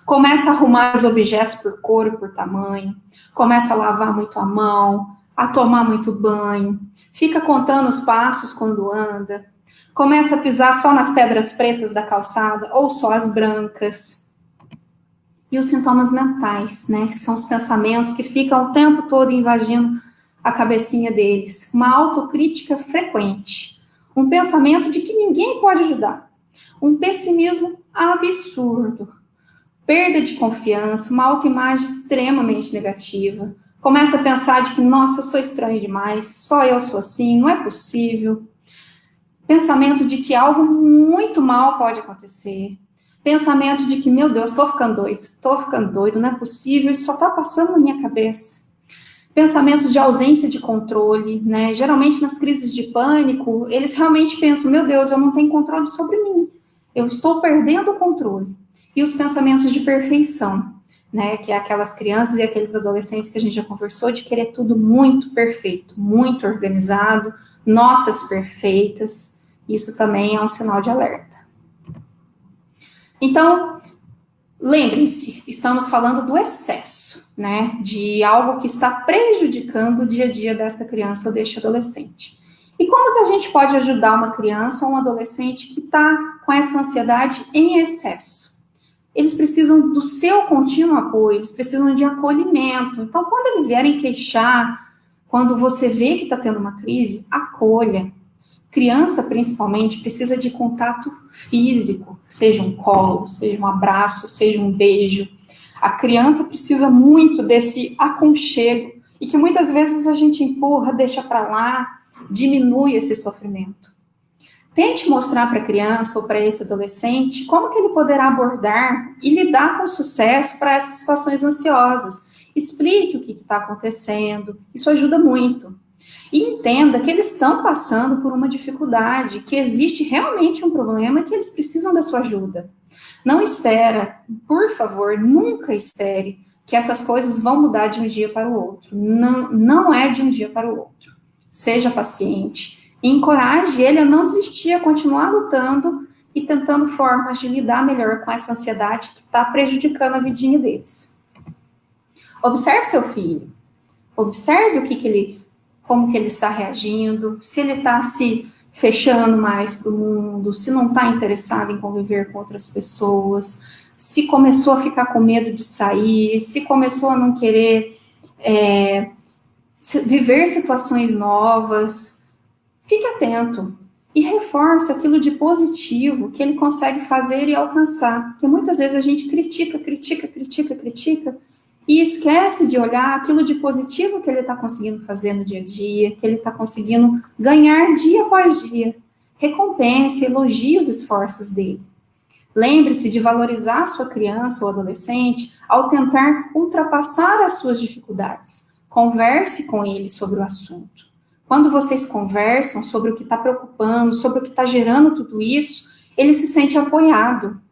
F: Começa a arrumar os objetos por cor e por tamanho. Começa a lavar muito a mão, a tomar muito banho. Fica contando os passos quando anda. Começa a pisar só nas pedras pretas da calçada ou só as brancas. e os sintomas mentais, né, que são os pensamentos que ficam o tempo todo invadindo a cabecinha deles. Uma autocrítica frequente, um pensamento de que ninguém pode ajudar, um pessimismo absurdo, perda de confiança, uma autoimagem extremamente negativa. Começa a pensar de que, nossa, eu sou estranho demais, só eu sou assim, não é possível. Pensamento de que algo muito mal pode acontecer. Pensamento de que, meu Deus, estou ficando doido, não é possível, isso só está passando na minha cabeça. Pensamentos de ausência de controle, né? Geralmente nas crises de pânico, eles realmente pensam, meu Deus, eu não tenho controle sobre mim, eu estou perdendo o controle. E os pensamentos de perfeição, né? Que é aquelas crianças e aqueles adolescentes que a gente já conversou, de querer tudo muito perfeito, muito organizado, notas perfeitas. Isso também é um sinal de alerta. Então, lembrem-se, estamos falando do excesso, né, de algo que está prejudicando o dia a dia desta criança ou deste adolescente. E como que a gente pode ajudar uma criança ou um adolescente que está com essa ansiedade em excesso? Eles precisam do seu contínuo apoio, eles precisam de acolhimento. Então, quando eles vierem queixar, quando você vê que está tendo uma crise, acolha. Criança, principalmente, precisa de contato físico, seja um colo, seja um abraço, seja um beijo. A criança precisa muito desse aconchego e que muitas vezes a gente empurra, deixa para lá, diminui esse sofrimento. Tente mostrar para a criança ou para esse adolescente como que ele poderá abordar e lidar com sucesso para essas situações ansiosas. Explique o que está acontecendo, isso ajuda muito. E entenda que eles estão passando por uma dificuldade, que existe realmente um problema e que eles precisam da sua ajuda. Não espera, por favor, nunca espere que essas coisas vão mudar de um dia para o outro. Não é de um dia para o outro. Seja paciente, encoraje ele a não desistir, a continuar lutando e tentando formas de lidar melhor com essa ansiedade que está prejudicando a vidinha deles. Observe seu filho. Observe como que ele está reagindo, se ele está se fechando mais para o mundo, se não está interessado em conviver com outras pessoas, se começou a ficar com medo de sair, se começou a não querer viver situações novas. Fique atento e reforce aquilo de positivo que ele consegue fazer e alcançar, porque muitas vezes a gente critica e esquece de olhar aquilo de positivo que ele está conseguindo fazer no dia a dia, que ele está conseguindo ganhar dia após dia. Recompense, elogie os esforços dele. Lembre-se de valorizar a sua criança ou adolescente ao tentar ultrapassar as suas dificuldades. Converse com ele sobre o assunto. Quando vocês conversam sobre o que está preocupando, sobre o que está gerando tudo isso, ele se sente apoiado.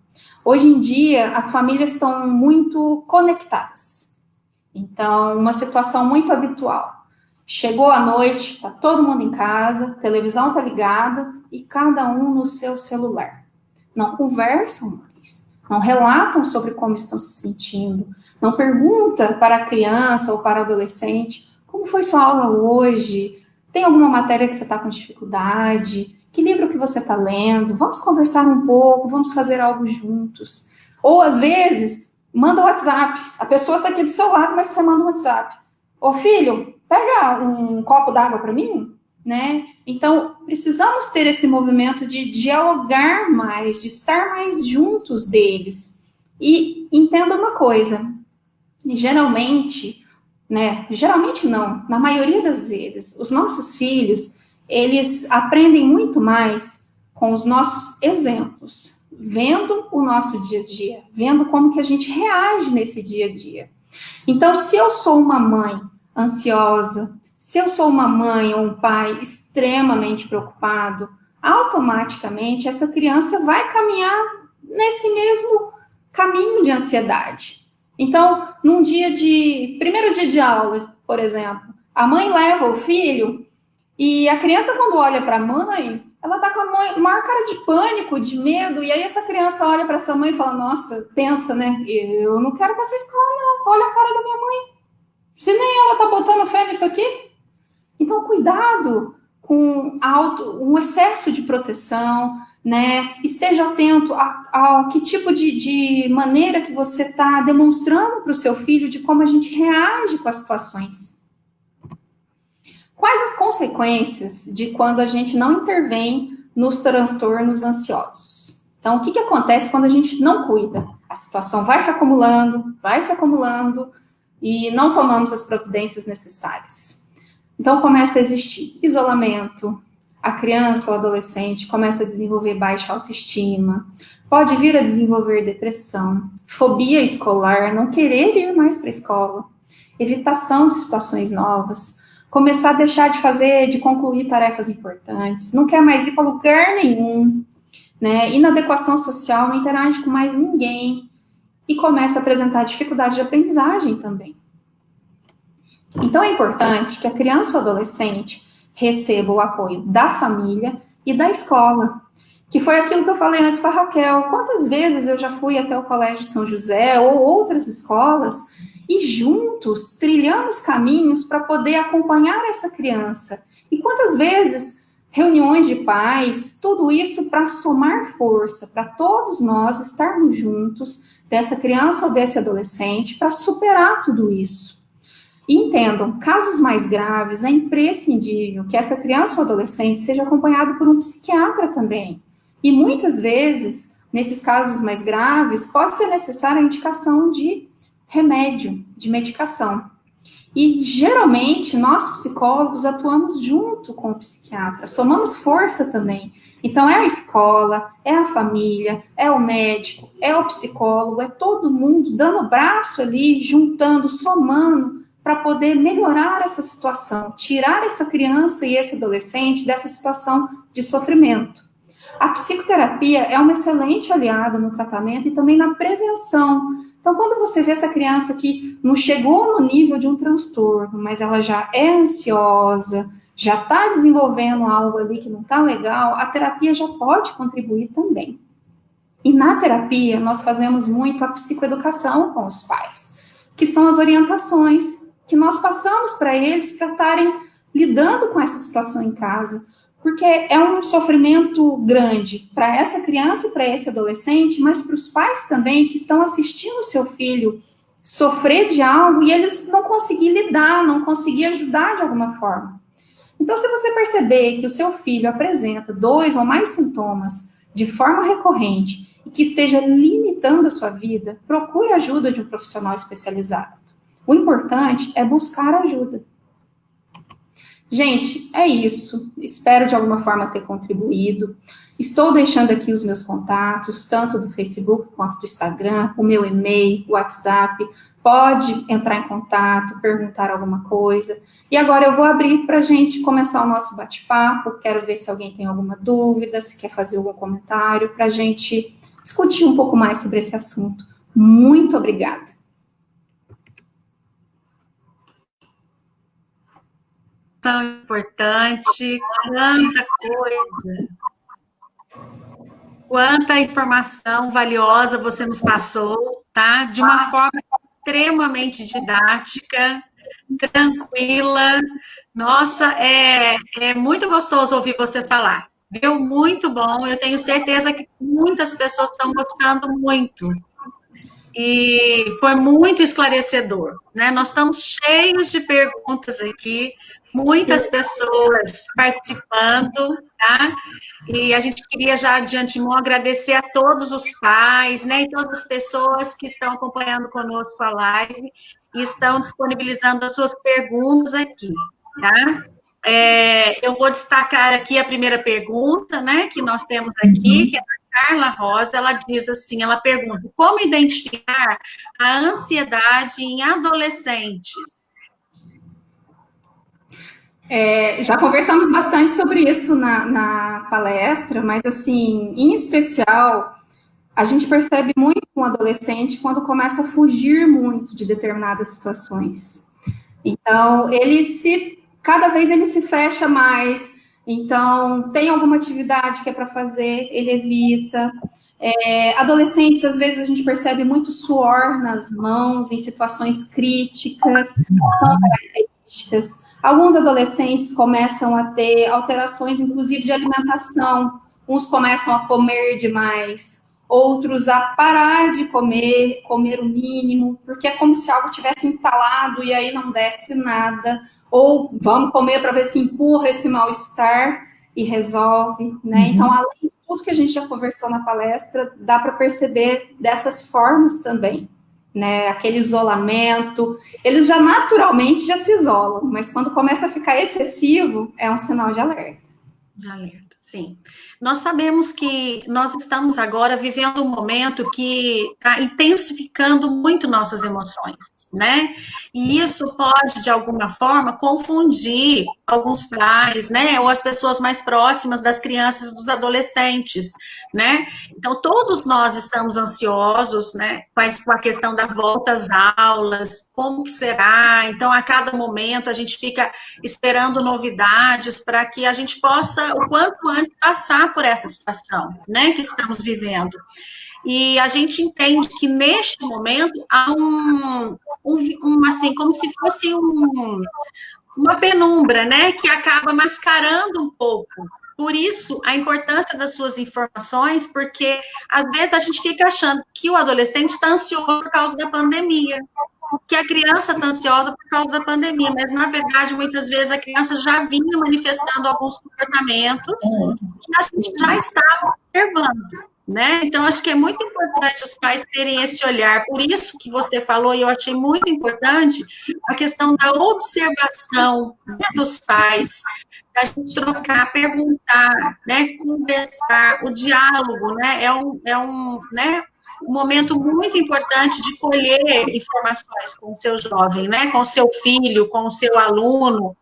F: Hoje em dia, as famílias estão muito conectadas. Então, uma situação muito habitual. Chegou a noite, está todo mundo em casa, a televisão está ligada e cada um no seu celular. Não conversam mais, não relatam sobre como estão se sentindo, não perguntam para a criança ou para o adolescente como foi sua aula hoje, tem alguma matéria que você está com dificuldade, que livro que você está lendo, vamos conversar um pouco, vamos fazer algo juntos. Ou, às vezes, manda um WhatsApp, a pessoa está aqui do seu lado, mas você manda um WhatsApp. Ô filho, pega um copo d'água para mim, né? Então, precisamos ter esse movimento de dialogar mais, de estar mais juntos deles. E entenda uma coisa, geralmente não, na maioria das vezes, os nossos filhos, eles aprendem muito mais com os nossos exemplos, vendo o nosso dia a dia, vendo como que a gente reage nesse dia a dia. Então, se eu sou uma mãe ansiosa, se eu sou uma mãe ou um pai extremamente preocupado, automaticamente essa criança vai caminhar nesse mesmo caminho de ansiedade. Então, primeiro dia de aula, por exemplo, a mãe leva o filho e a criança, quando olha para a mãe, ela está com a maior cara de pânico, de medo, e aí essa criança olha para essa mãe e fala, nossa, pensa, né, eu não quero para essa escola, não, olha a cara da minha mãe, se nem ela está botando fé nisso aqui. Então, cuidado com um excesso de proteção, né? Esteja atento ao que tipo de maneira que você está demonstrando para o seu filho de como a gente reage com as situações. Quais as consequências de quando a gente não intervém nos transtornos ansiosos? Então, o que acontece quando a gente não cuida? A situação vai se acumulando e não tomamos as providências necessárias. Então, começa a existir isolamento, a criança ou adolescente começa a desenvolver baixa autoestima, pode vir a desenvolver depressão, fobia escolar, não querer ir mais para a escola, evitação de situações novas, começar a deixar de concluir tarefas importantes, não quer mais ir para lugar nenhum, né? Inadequação social, não interage com mais ninguém e começa a apresentar dificuldade de aprendizagem também. Então, é importante que a criança ou adolescente receba o apoio da família e da escola, que foi aquilo que eu falei antes com a Raquel. Quantas vezes eu já fui até o Colégio São José ou outras escolas e juntos trilhamos caminhos para poder acompanhar essa criança. E quantas vezes reuniões de pais, tudo isso para somar força, para todos nós estarmos juntos dessa criança ou desse adolescente para superar tudo isso. E entendam, casos mais graves, é imprescindível que essa criança ou adolescente seja acompanhado por um psiquiatra também. E muitas vezes, nesses casos mais graves, pode ser necessária a indicação de remédio, de medicação. E, geralmente, nós psicólogos atuamos junto com o psiquiatra, somamos força também. Então, é a escola, é a família, é o médico, é o psicólogo, é todo mundo dando o braço ali, juntando, somando, para poder melhorar essa situação, tirar essa criança e esse adolescente dessa situação de sofrimento. A psicoterapia é uma excelente aliada no tratamento e também na prevenção. Então, quando você vê essa criança que não chegou no nível de um transtorno, mas ela já é ansiosa, já está desenvolvendo algo ali que não está legal, a terapia já pode contribuir também. E na terapia, nós fazemos muito a psicoeducação com os pais, que são as orientações que nós passamos para eles para estarem lidando com essa situação em casa, porque é um sofrimento grande para essa criança e para esse adolescente, mas para os pais também que estão assistindo o seu filho sofrer de algo e eles não conseguirem lidar, não conseguirem ajudar de alguma forma. Então, se você perceber que o seu filho apresenta 2 ou mais sintomas de forma recorrente e que esteja limitando a sua vida, procure a ajuda de um profissional especializado. O importante é buscar ajuda. Gente, é isso. Espero de alguma forma ter contribuído. Estou deixando aqui os meus contatos, tanto do Facebook quanto do Instagram, o meu e-mail, o WhatsApp. Pode entrar em contato, perguntar alguma coisa. E agora eu vou abrir para a gente começar o nosso bate-papo. Quero ver se alguém tem alguma dúvida, se quer fazer algum comentário, para a gente discutir um pouco mais sobre esse assunto. Muito obrigada.
C: Tão importante, quanta coisa, quanta informação valiosa você nos passou, tá? De uma forma extremamente didática, tranquila. Nossa, é muito gostoso ouvir você falar, viu? Muito bom, eu tenho certeza que muitas pessoas estão gostando muito. E foi muito esclarecedor, né? Nós estamos cheios de perguntas aqui, muitas pessoas participando, tá? E a gente queria já de antemão agradecer a todos os pais, né? E todas as pessoas que estão acompanhando conosco a live e estão disponibilizando as suas perguntas aqui, tá? Eu vou destacar aqui a primeira pergunta, né? Que nós temos aqui, que é Carla Rosa, ela diz assim, ela pergunta, como identificar a ansiedade em adolescentes?
F: Já conversamos bastante sobre isso na palestra, mas assim, em especial, a gente percebe muito um adolescente quando começa a fugir muito de determinadas situações. Então, cada vez ele se fecha mais. Então, tem alguma atividade que é para fazer, ele evita. Adolescentes, às vezes, a gente percebe muito suor nas mãos, em situações críticas, são características. Alguns adolescentes começam a ter alterações, inclusive, de alimentação, uns começam a comer demais, outros a parar de comer o mínimo, porque é como se algo tivesse entalado e aí não desce nada, ou vamos comer para ver se empurra esse mal-estar e resolve, né? Então, além de tudo que a gente já conversou na palestra, dá para perceber dessas formas também, né? Aquele isolamento, eles já naturalmente já se isolam, mas quando começa a ficar excessivo, é um sinal de alerta.
C: De alerta, sim. Nós sabemos que nós estamos agora vivendo um momento que está intensificando muito nossas emoções, né? E isso pode, de alguma forma, confundir alguns pais, né? Ou as pessoas mais próximas das crianças e dos adolescentes, né? Então, todos nós estamos ansiosos, né? Com a questão da volta às aulas, como que será? Então, a cada momento, a gente fica esperando novidades para que a gente possa, o quanto antes, passar por essa situação, né, que estamos vivendo. E a gente entende que, neste momento, há assim, como se fosse uma penumbra, né, que acaba mascarando um pouco. Por isso, a importância das suas informações, porque, às vezes, a gente fica achando que o adolescente está ansioso por causa da pandemia, que a criança está ansiosa por causa da pandemia, mas, na verdade, muitas vezes a criança já vinha manifestando alguns comportamentos que a gente já estava observando, né? Então, acho que é muito importante os pais terem esse olhar. Por isso que você falou, e eu achei muito importante, a questão da observação, né, dos pais, da gente trocar, perguntar, né, conversar, o diálogo, né, né, um momento muito importante de colher informações com o seu jovem, né, com o seu filho, com o seu aluno.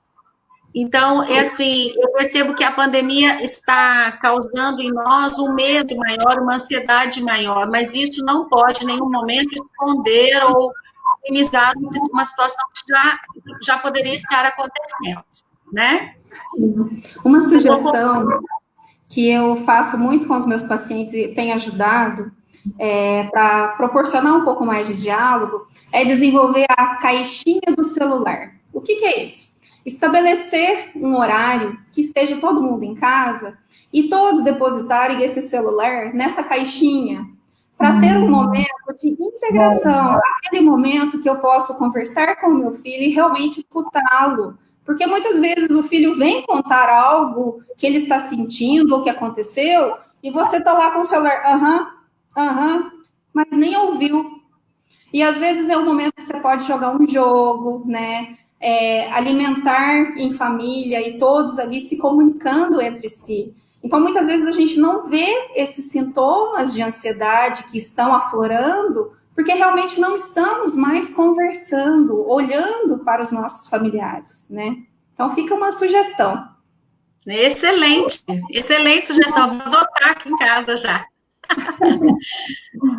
C: Então, é assim, eu percebo que a pandemia está causando em nós um medo maior, uma ansiedade maior, mas isso não pode, em nenhum momento, esconder ou minimizar uma situação que já poderia estar acontecendo, né?
F: Uma sugestão que eu faço muito com os meus pacientes e tem ajudado, para proporcionar um pouco mais de diálogo, é desenvolver a caixinha do celular. O que é isso? Estabelecer um horário que esteja todo mundo em casa e todos depositarem esse celular nessa caixinha para ter um momento de integração, aquele momento que eu posso conversar com o meu filho e realmente escutá-lo. Porque muitas vezes o filho vem contar algo que ele está sentindo ou que aconteceu e você está lá com o celular, mas nem ouviu. E às vezes é um momento que você pode jogar um jogo, né? Alimentar em família e todos ali se comunicando entre si. Então, muitas vezes a gente não vê esses sintomas de ansiedade que estão aflorando, porque realmente não estamos mais conversando, olhando para os nossos familiares, né? Então, fica uma sugestão.
C: Excelente, excelente sugestão. Vou adotar aqui em casa já.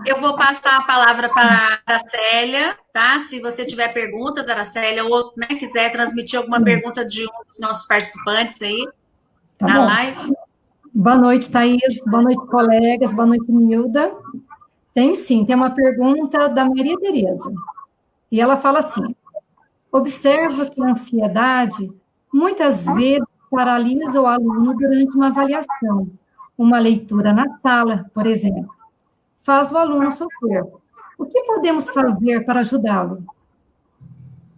C: Eu vou passar a palavra para a Aracélia, tá? Se você tiver perguntas, Aracélia, ou, né, quiser transmitir alguma pergunta de um dos nossos participantes aí na live.
D: Boa noite, Thaís. Boa noite, colegas. Boa noite, Nilda. Tem sim, tem uma pergunta da Maria Tereza. E ela fala assim: observa que a ansiedade muitas vezes paralisa o aluno durante uma avaliação, uma leitura na sala, por exemplo. Faz o aluno sofrer. O que podemos fazer para ajudá-lo?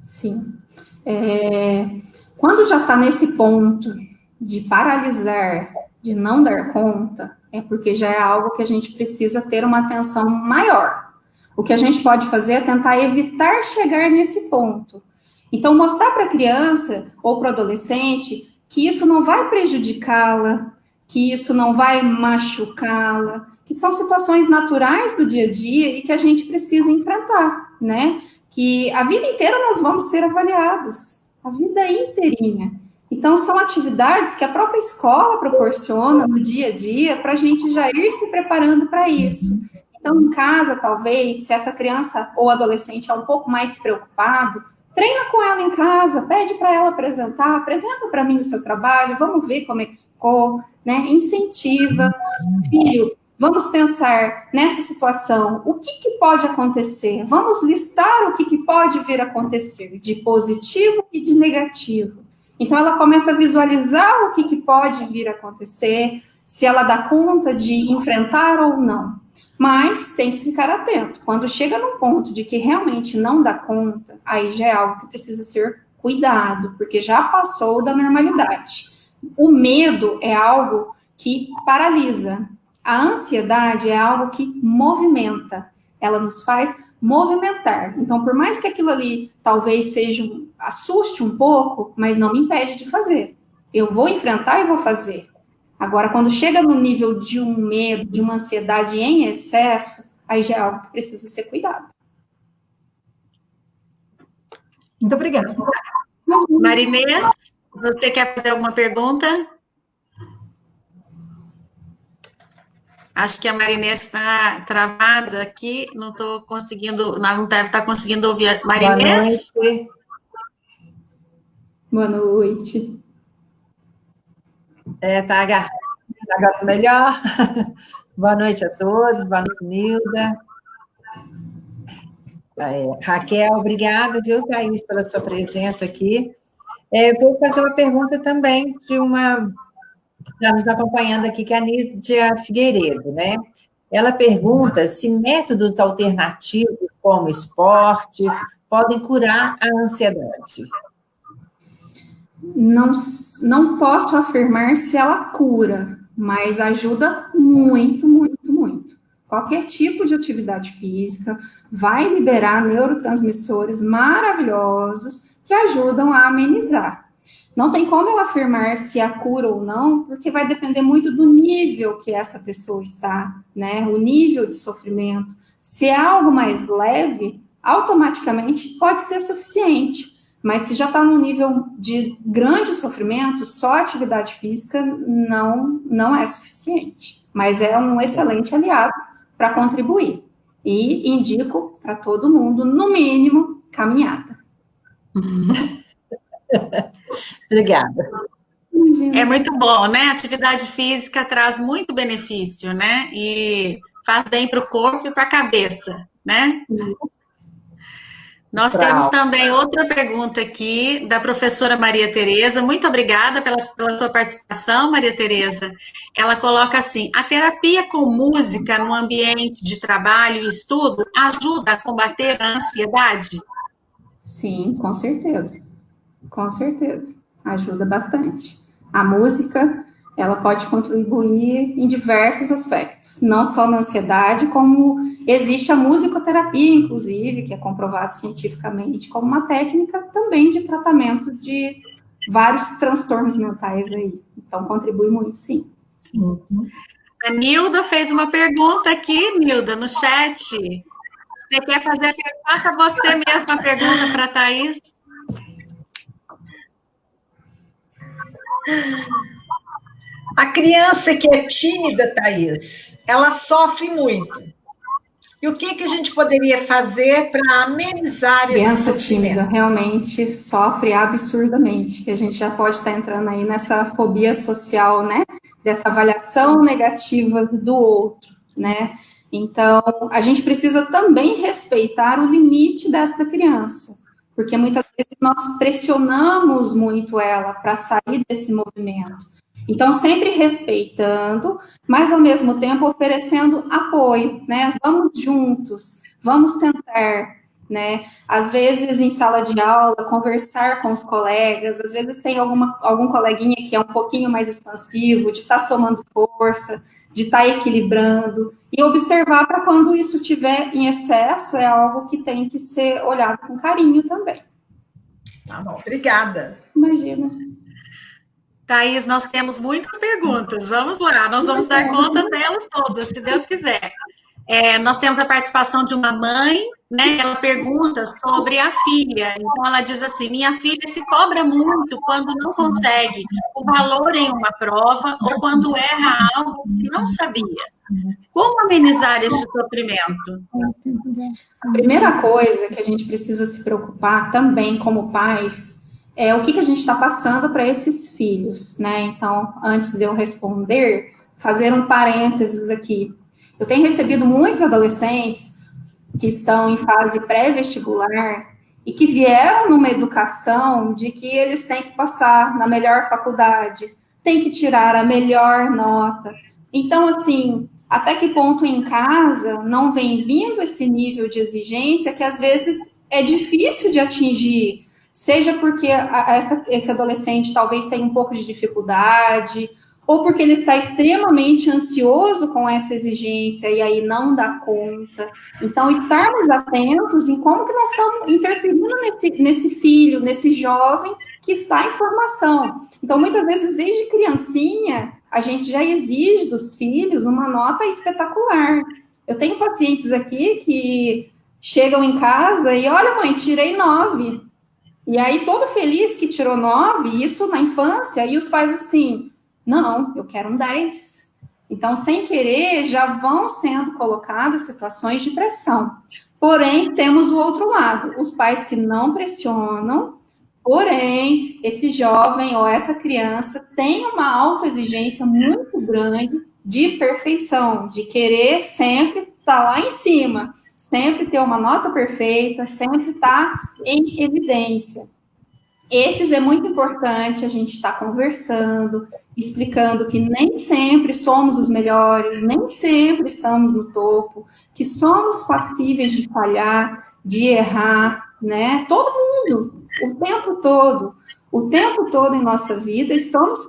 F: Sim. Quando já está nesse ponto de paralisar, de não dar conta, é porque já é algo que a gente precisa ter uma atenção maior. O que a gente pode fazer é tentar evitar chegar nesse ponto. Então, mostrar para a criança ou para o adolescente que isso não vai prejudicá-la, que isso não vai machucá-la, que são situações naturais do dia a dia e que a gente precisa enfrentar, né? Que a vida inteira nós vamos ser avaliados, a vida inteirinha. Então, são atividades que a própria escola proporciona no dia a dia para a gente já ir se preparando para isso. Então, em casa, talvez, se essa criança ou adolescente é um pouco mais preocupado, treina com ela em casa, pede para ela apresenta para mim o seu trabalho, vamos ver como é que ficou, né? Incentiva. Filho, vamos pensar nessa situação, o que pode acontecer? Vamos listar o que pode vir a acontecer, de positivo e de negativo. Então, ela começa a visualizar o que pode vir a acontecer, se ela dá conta de enfrentar ou não. Mas tem que ficar atento. Quando chega num ponto de que realmente não dá conta, aí já é algo que precisa ser cuidado, porque já passou da normalidade. O medo é algo que paralisa. A ansiedade é algo que movimenta. Ela nos faz movimentar. Então, por mais que aquilo ali talvez assuste um pouco, mas não me impede de fazer. Eu vou enfrentar e vou fazer. Agora, quando chega no nível de um medo, de uma ansiedade em excesso, aí já é algo que precisa ser cuidado.
D: Muito obrigada.
C: Marinês, você quer fazer alguma pergunta? Acho que a Marinês está travada aqui, não estou conseguindo, não deve estar conseguindo ouvir a Marinês.
F: Boa noite. Boa noite.
E: Tá agora melhor. Boa noite a todos, boa noite, Nilda. Raquel, obrigada, viu, Thaís, pela sua presença aqui. Vou fazer uma pergunta também de uma que está nos acompanhando aqui, que é a Nídia Figueiredo, né? Ela pergunta se métodos alternativos, como esportes, podem curar a ansiedade.
F: Não posso afirmar se ela cura, mas ajuda muito, muito, muito. Qualquer tipo de atividade física vai liberar neurotransmissores maravilhosos que ajudam a amenizar. Não tem como eu afirmar se a cura ou não, porque vai depender muito do nível que essa pessoa está, né? O nível de sofrimento. Se é algo mais leve, automaticamente pode ser suficiente. Mas se já está num nível de grande sofrimento, só atividade física não é suficiente. Mas é um excelente aliado para contribuir. E indico para todo mundo, no mínimo, caminhada.
E: Obrigada.
C: É muito bom, né? Atividade física traz muito benefício, né? E faz bem para o corpo e para a cabeça, né? Nós temos também outra pergunta aqui da professora Maria Tereza. Muito obrigada pela sua participação, Maria Tereza. Ela coloca assim: a terapia com música no ambiente de trabalho e estudo ajuda a combater a ansiedade?
F: Sim, com certeza. Com certeza. Ajuda bastante. A música, ela pode contribuir em diversos aspectos, não só na ansiedade, como existe a musicoterapia, inclusive, que é comprovado cientificamente como uma técnica também de tratamento de vários transtornos mentais aí. Então, contribui muito, sim.
C: A Nilda fez uma pergunta aqui, Nilda, no chat. Você quer fazer? Faça você mesma a pergunta para a Thaís.
B: A criança que é tímida, Thaís, ela sofre muito. E o que a gente poderia fazer para amenizar esse sofrimento?
F: Criança tímida realmente sofre absurdamente, que a gente já pode estar entrando aí nessa fobia social, né? Dessa avaliação negativa do outro, né? Então, a gente precisa também respeitar o limite desta criança, porque muitas vezes nós pressionamos muito ela para sair desse movimento. Então, sempre respeitando, mas ao mesmo tempo oferecendo apoio, né? Vamos juntos, vamos tentar, né? Às vezes, em sala de aula, conversar com os colegas, às vezes tem algum coleguinha que é um pouquinho mais expansivo, de estar somando força, de estar equilibrando, e observar para quando isso estiver em excesso, é algo que tem que ser olhado com carinho também.
B: Tá bom, obrigada.
F: Imagina.
C: Thaís, nós temos muitas perguntas. Vamos lá, nós vamos dar conta delas todas, se Deus quiser. Nós temos a participação de uma mãe, né? Ela pergunta sobre a filha. Então, ela diz assim: minha filha se cobra muito quando não consegue o valor em uma prova ou quando erra algo que não sabia. Como amenizar este sofrimento?
F: A primeira coisa que a gente precisa se preocupar também como pais é o que a gente está passando para esses filhos, né? Então, antes de eu responder, fazer um parênteses aqui. Eu tenho recebido muitos adolescentes que estão em fase pré-vestibular e que vieram numa educação de que eles têm que passar na melhor faculdade, tem que tirar a melhor nota. Então, assim, até que ponto em casa não vem vindo esse nível de exigência que às vezes é difícil de atingir, seja porque esse adolescente talvez tenha um pouco de dificuldade, ou porque ele está extremamente ansioso com essa exigência e aí não dá conta. Então, estarmos atentos em como que nós estamos interferindo nesse filho, nesse jovem que está em formação. Então, muitas vezes, desde criancinha, a gente já exige dos filhos uma nota espetacular. Eu tenho pacientes aqui que chegam em casa e, olha, mãe, tirei 9. E aí, todo feliz que tirou 9, isso na infância, e os pais assim, não, eu quero um 10. Então, sem querer, já vão sendo colocadas situações de pressão. Porém, temos o outro lado, os pais que não pressionam, porém, esse jovem ou essa criança tem uma autoexigência muito grande de perfeição, de querer sempre estar lá em cima, sempre ter uma nota perfeita, sempre estar em evidência. Esses é muito importante a gente estar conversando, explicando que nem sempre somos os melhores, nem sempre estamos no topo, que somos passíveis de falhar, de errar, né? Todo mundo, o tempo todo em nossa vida, estamos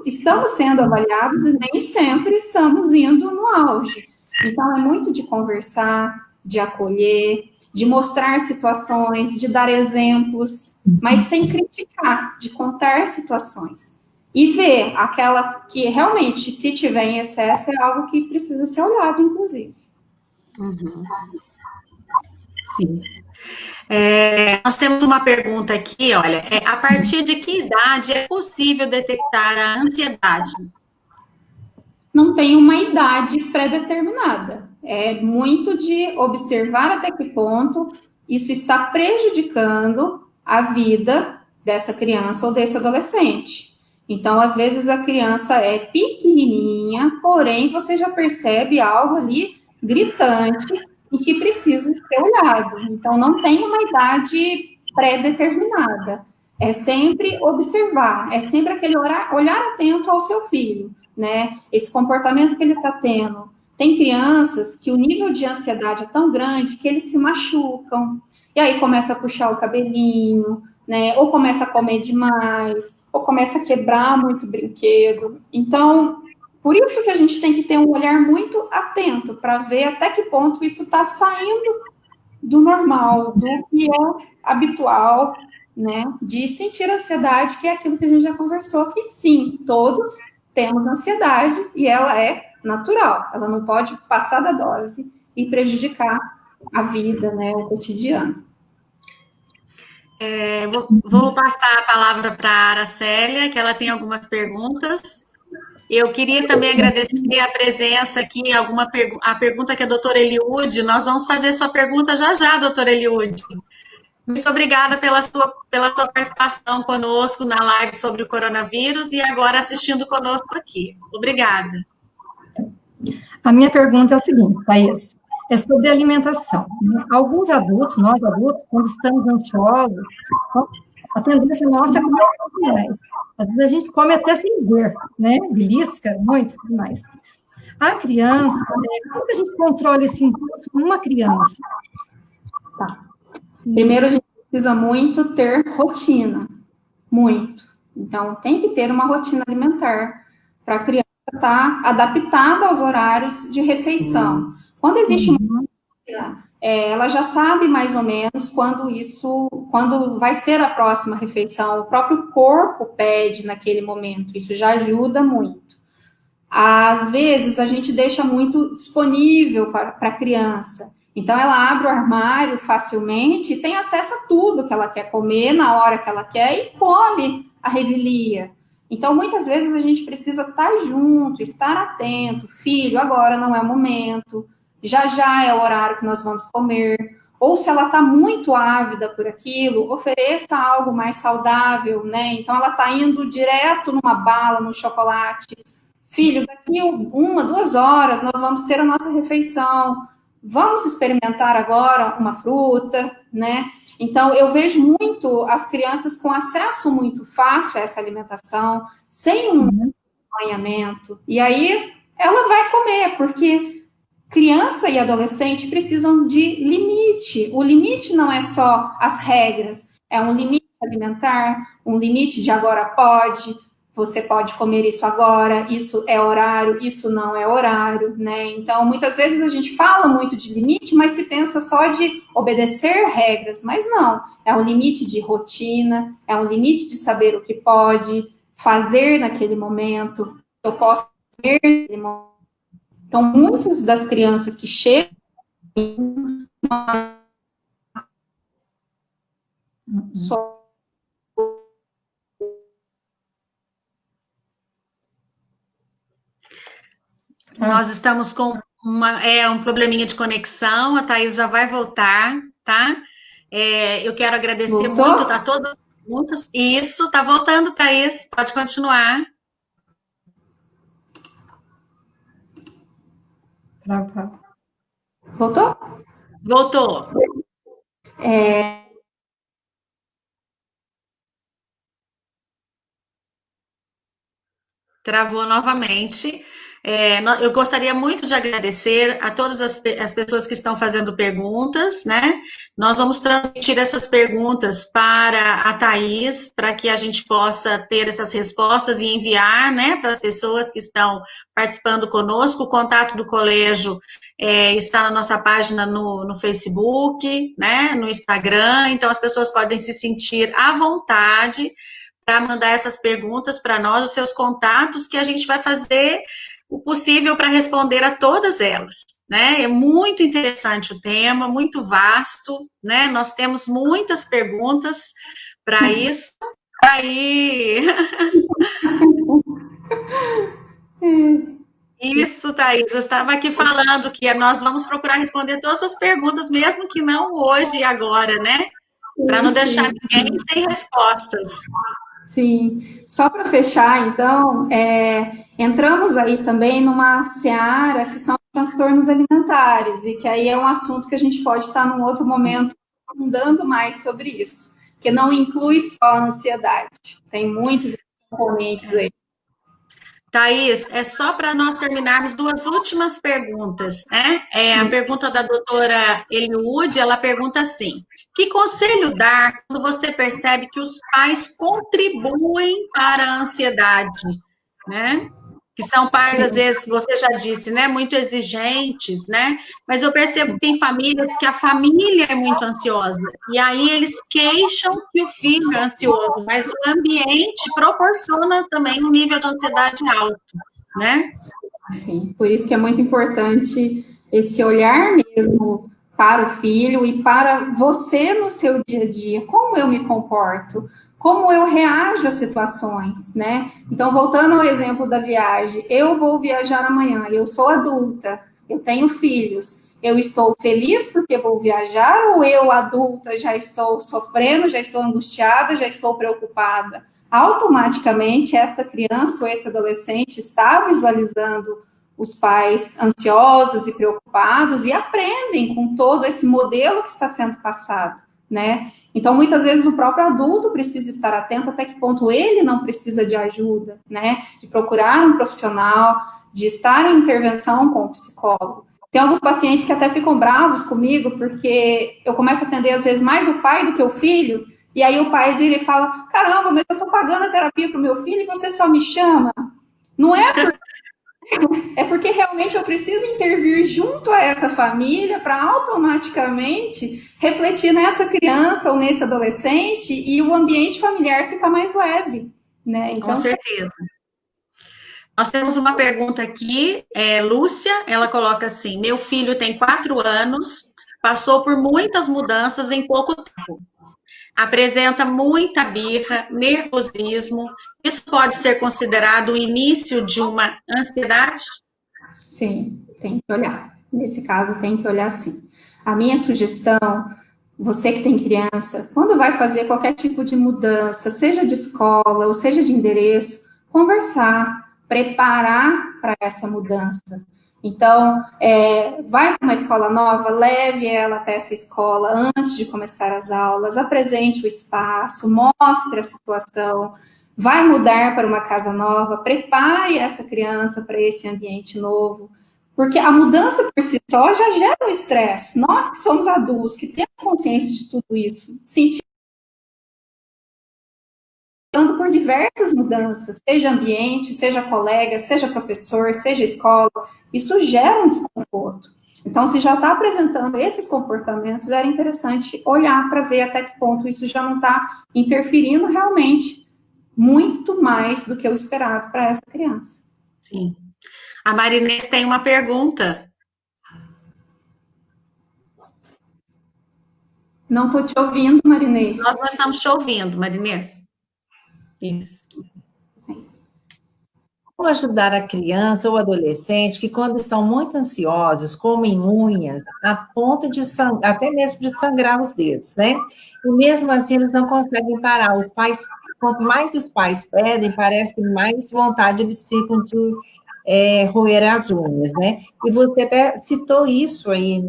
F: sendo avaliados e nem sempre estamos indo no auge. Então, é muito de conversar, de acolher, de mostrar situações, de dar exemplos, mas sem criticar, de contar situações. E ver aquela que realmente, se tiver em excesso, é algo que precisa ser olhado, inclusive.
C: Uhum. Sim. Nós temos uma pergunta aqui, olha, a partir de que idade é possível detectar a ansiedade?
F: Não tem uma idade pré-determinada. É muito de observar até que ponto isso está prejudicando a vida dessa criança ou desse adolescente. Então, às vezes, a criança é pequenininha, porém, você já percebe algo ali gritante e que precisa ser olhado. Então, não tem uma idade pré-determinada. É sempre observar, é sempre aquele olhar atento ao seu filho, né? Esse comportamento que ele está tendo. Tem crianças que o nível de ansiedade é tão grande que eles se machucam, e aí começa a puxar o cabelinho, né? Ou começa a comer demais, ou começa a quebrar muito brinquedo. Então, por isso que a gente tem que ter um olhar muito atento para ver até que ponto isso está saindo do normal, do que é habitual, né? De sentir ansiedade, que é aquilo que a gente já conversou, que sim, todos temos ansiedade e ela é natural, ela não pode passar da dose e prejudicar a vida, né, o cotidiano.
C: Vou passar a palavra para a Aracélia, que ela tem algumas perguntas. Eu queria também agradecer a presença aqui, a pergunta que a doutora Eliude, nós vamos fazer sua pergunta já, doutora Eliude. Muito obrigada pela sua participação conosco na live sobre o coronavírus e agora assistindo conosco aqui. Obrigada.
D: A minha pergunta é o seguinte, Thaís, é sobre alimentação. Alguns adultos, nós adultos, quando estamos ansiosos, a tendência nossa é comer mais. Às vezes a gente come até sem ver, né? Belisca muito, tudo mais. A criança, como que a gente controla esse impulso numa criança?
F: Tá. Primeiro, a gente precisa muito ter rotina, muito. Então, tem que ter uma rotina alimentar para a criança estar adaptada aos horários de refeição. Quando existe uma rotina, ela já sabe mais ou menos quando vai ser a próxima refeição, o próprio corpo pede naquele momento, isso já ajuda muito. Às vezes, a gente deixa muito disponível para a criança, então ela abre o armário facilmente e tem acesso a tudo que ela quer comer na hora que ela quer e come a revelia. Então, muitas vezes a gente precisa estar junto, estar atento, filho, agora não é o momento, já é o horário que nós vamos comer, ou se ela está muito ávida por aquilo, ofereça algo mais saudável, né? Então, ela está indo direto numa bala, no chocolate. Filho, daqui 1, 2 horas nós vamos ter a nossa refeição, vamos experimentar agora uma fruta, né? Então, eu vejo muito as crianças com acesso muito fácil a essa alimentação, sem acompanhamento. E aí ela vai comer, porque criança e adolescente precisam de limite. O limite não é só as regras, é um limite alimentar, um limite de agora pode, você pode comer isso agora, isso é horário, isso não é horário, né? Então, muitas vezes a gente fala muito de limite, mas se pensa só de obedecer regras, mas não, é um limite de rotina, é um limite de saber o que pode fazer naquele momento, eu posso comer naquele momento. Então, muitas das crianças que chegam só
C: Nós estamos com um probleminha de conexão, a Thaís já vai voltar, tá? Eu quero agradecer muito, tá todas as perguntas. Isso, tá voltando, Thaís, pode continuar.
F: Voltou?
C: Voltou. Travou novamente. Eu gostaria muito de agradecer a todas as pessoas que estão fazendo perguntas, né? Nós vamos transmitir essas perguntas para a Thaís, para que a gente possa ter essas respostas e enviar, né, para as pessoas que estão participando conosco. O contato do colégio está na nossa página no Facebook, né, no Instagram, então as pessoas podem se sentir à vontade para mandar essas perguntas para nós, os seus contatos, que a gente vai fazer o possível para responder a todas elas, né? É muito interessante o tema, muito vasto, né? Nós temos muitas perguntas para isso. Aí. Isso, Thaís, eu estava aqui falando que nós vamos procurar responder todas as perguntas, mesmo que não hoje e agora, né? Para não deixar ninguém sem respostas.
F: Sim, só para fechar, então, entramos aí também numa seara que são transtornos alimentares, e que aí é um assunto que a gente pode estar num outro momento aprofundando mais sobre isso, que não inclui só a ansiedade, tem muitos componentes aí.
C: Thaís, é só para nós terminarmos duas últimas perguntas, né? A pergunta da doutora Eliúde, ela pergunta assim: que conselho dar quando você percebe que os pais contribuem para a ansiedade, né? Que são pais, às vezes, você já disse, né, muito exigentes, né? Mas eu percebo que tem famílias que a família é muito ansiosa, e aí eles queixam que o filho é ansioso, mas o ambiente proporciona também um nível de ansiedade alto, né?
F: Sim, por isso que é muito importante esse olhar mesmo para o filho e para você no seu dia a dia. Como eu me comporto? Como eu reajo às situações, né? Então, voltando ao exemplo da viagem, eu vou viajar amanhã, eu sou adulta, eu tenho filhos, eu estou feliz porque vou viajar ou eu, adulta, já estou sofrendo, já estou angustiada, já estou preocupada? Automaticamente, esta criança ou esse adolescente está visualizando os pais ansiosos e preocupados e aprendem com todo esse modelo que está sendo passado, né? Então, muitas vezes, o próprio adulto precisa estar atento até que ponto ele não precisa de ajuda, né? De procurar um profissional, de estar em intervenção com o psicólogo. Tem alguns pacientes que até ficam bravos comigo, porque eu começo a atender, às vezes, mais o pai do que o filho, e aí o pai vira e fala: caramba, mas eu estou pagando a terapia para o meu filho e você só me chama. Não é porque realmente eu preciso intervir junto a essa família para automaticamente refletir nessa criança ou nesse adolescente e o ambiente familiar ficar mais leve, né? Então,
C: com certeza. Nós temos uma pergunta aqui, Lúcia, ela coloca assim: meu filho tem 4 anos, passou por muitas mudanças em pouco tempo. Apresenta muita birra, nervosismo. Isso pode ser considerado o início de uma ansiedade?
F: Sim, tem que olhar. Nesse caso, tem que olhar sim. A minha sugestão, você que tem criança, quando vai fazer qualquer tipo de mudança, seja de escola ou seja de endereço, conversar, preparar para essa mudança. Então, vai para uma escola nova, leve ela até essa escola antes de começar as aulas, apresente o espaço, mostre a situação, vai mudar para uma casa nova, prepare essa criança para esse ambiente novo, porque a mudança por si só já gera um estresse. Nós que somos adultos, que temos consciência de tudo isso, sentimos por diversas mudanças, seja ambiente, seja colega, seja professor, seja escola, isso gera um desconforto. Então, se já está apresentando esses comportamentos, era interessante olhar para ver até que ponto isso já não está interferindo realmente muito mais do que o esperado para essa criança.
C: Sim. A Marinês tem uma pergunta.
F: Não estou te ouvindo, Marinês.
C: Nós não estamos te ouvindo, Marinês. Isso.
E: Como ajudar a criança ou adolescente que, quando estão muito ansiosos, comem unhas a ponto de até mesmo de sangrar os dedos, né? E mesmo assim eles não conseguem parar. Os pais, quanto mais os pais pedem, parece que mais vontade eles ficam de roer as unhas, né? E você até citou isso aí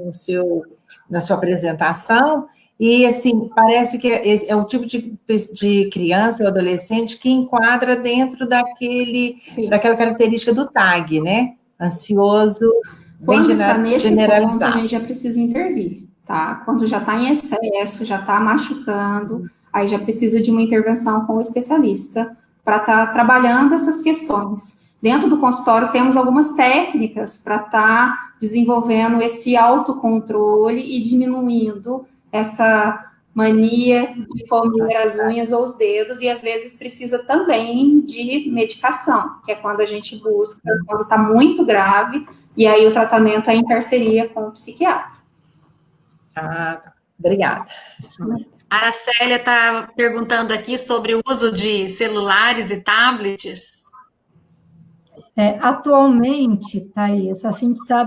E: na sua apresentação. E, assim, parece que é o tipo de criança ou adolescente que enquadra dentro daquela característica do TAG, né? Ansioso, bem
F: quando está nesse
E: generalizado.
F: ponto, a gente já precisa intervir, tá? Quando já está em excesso, já está machucando, aí já precisa de uma intervenção com o especialista para estar trabalhando essas questões. Dentro do consultório, temos algumas técnicas para estar desenvolvendo esse autocontrole e diminuindo essa mania de comer as unhas ou os dedos, e às vezes precisa também de medicação, que é quando a gente busca, quando está muito grave, e aí o tratamento é em parceria com o psiquiatra.
E: Ah, tá. Obrigada.
C: A Aracélia está perguntando aqui sobre o uso de celulares e tablets.
D: Atualmente, Thaís,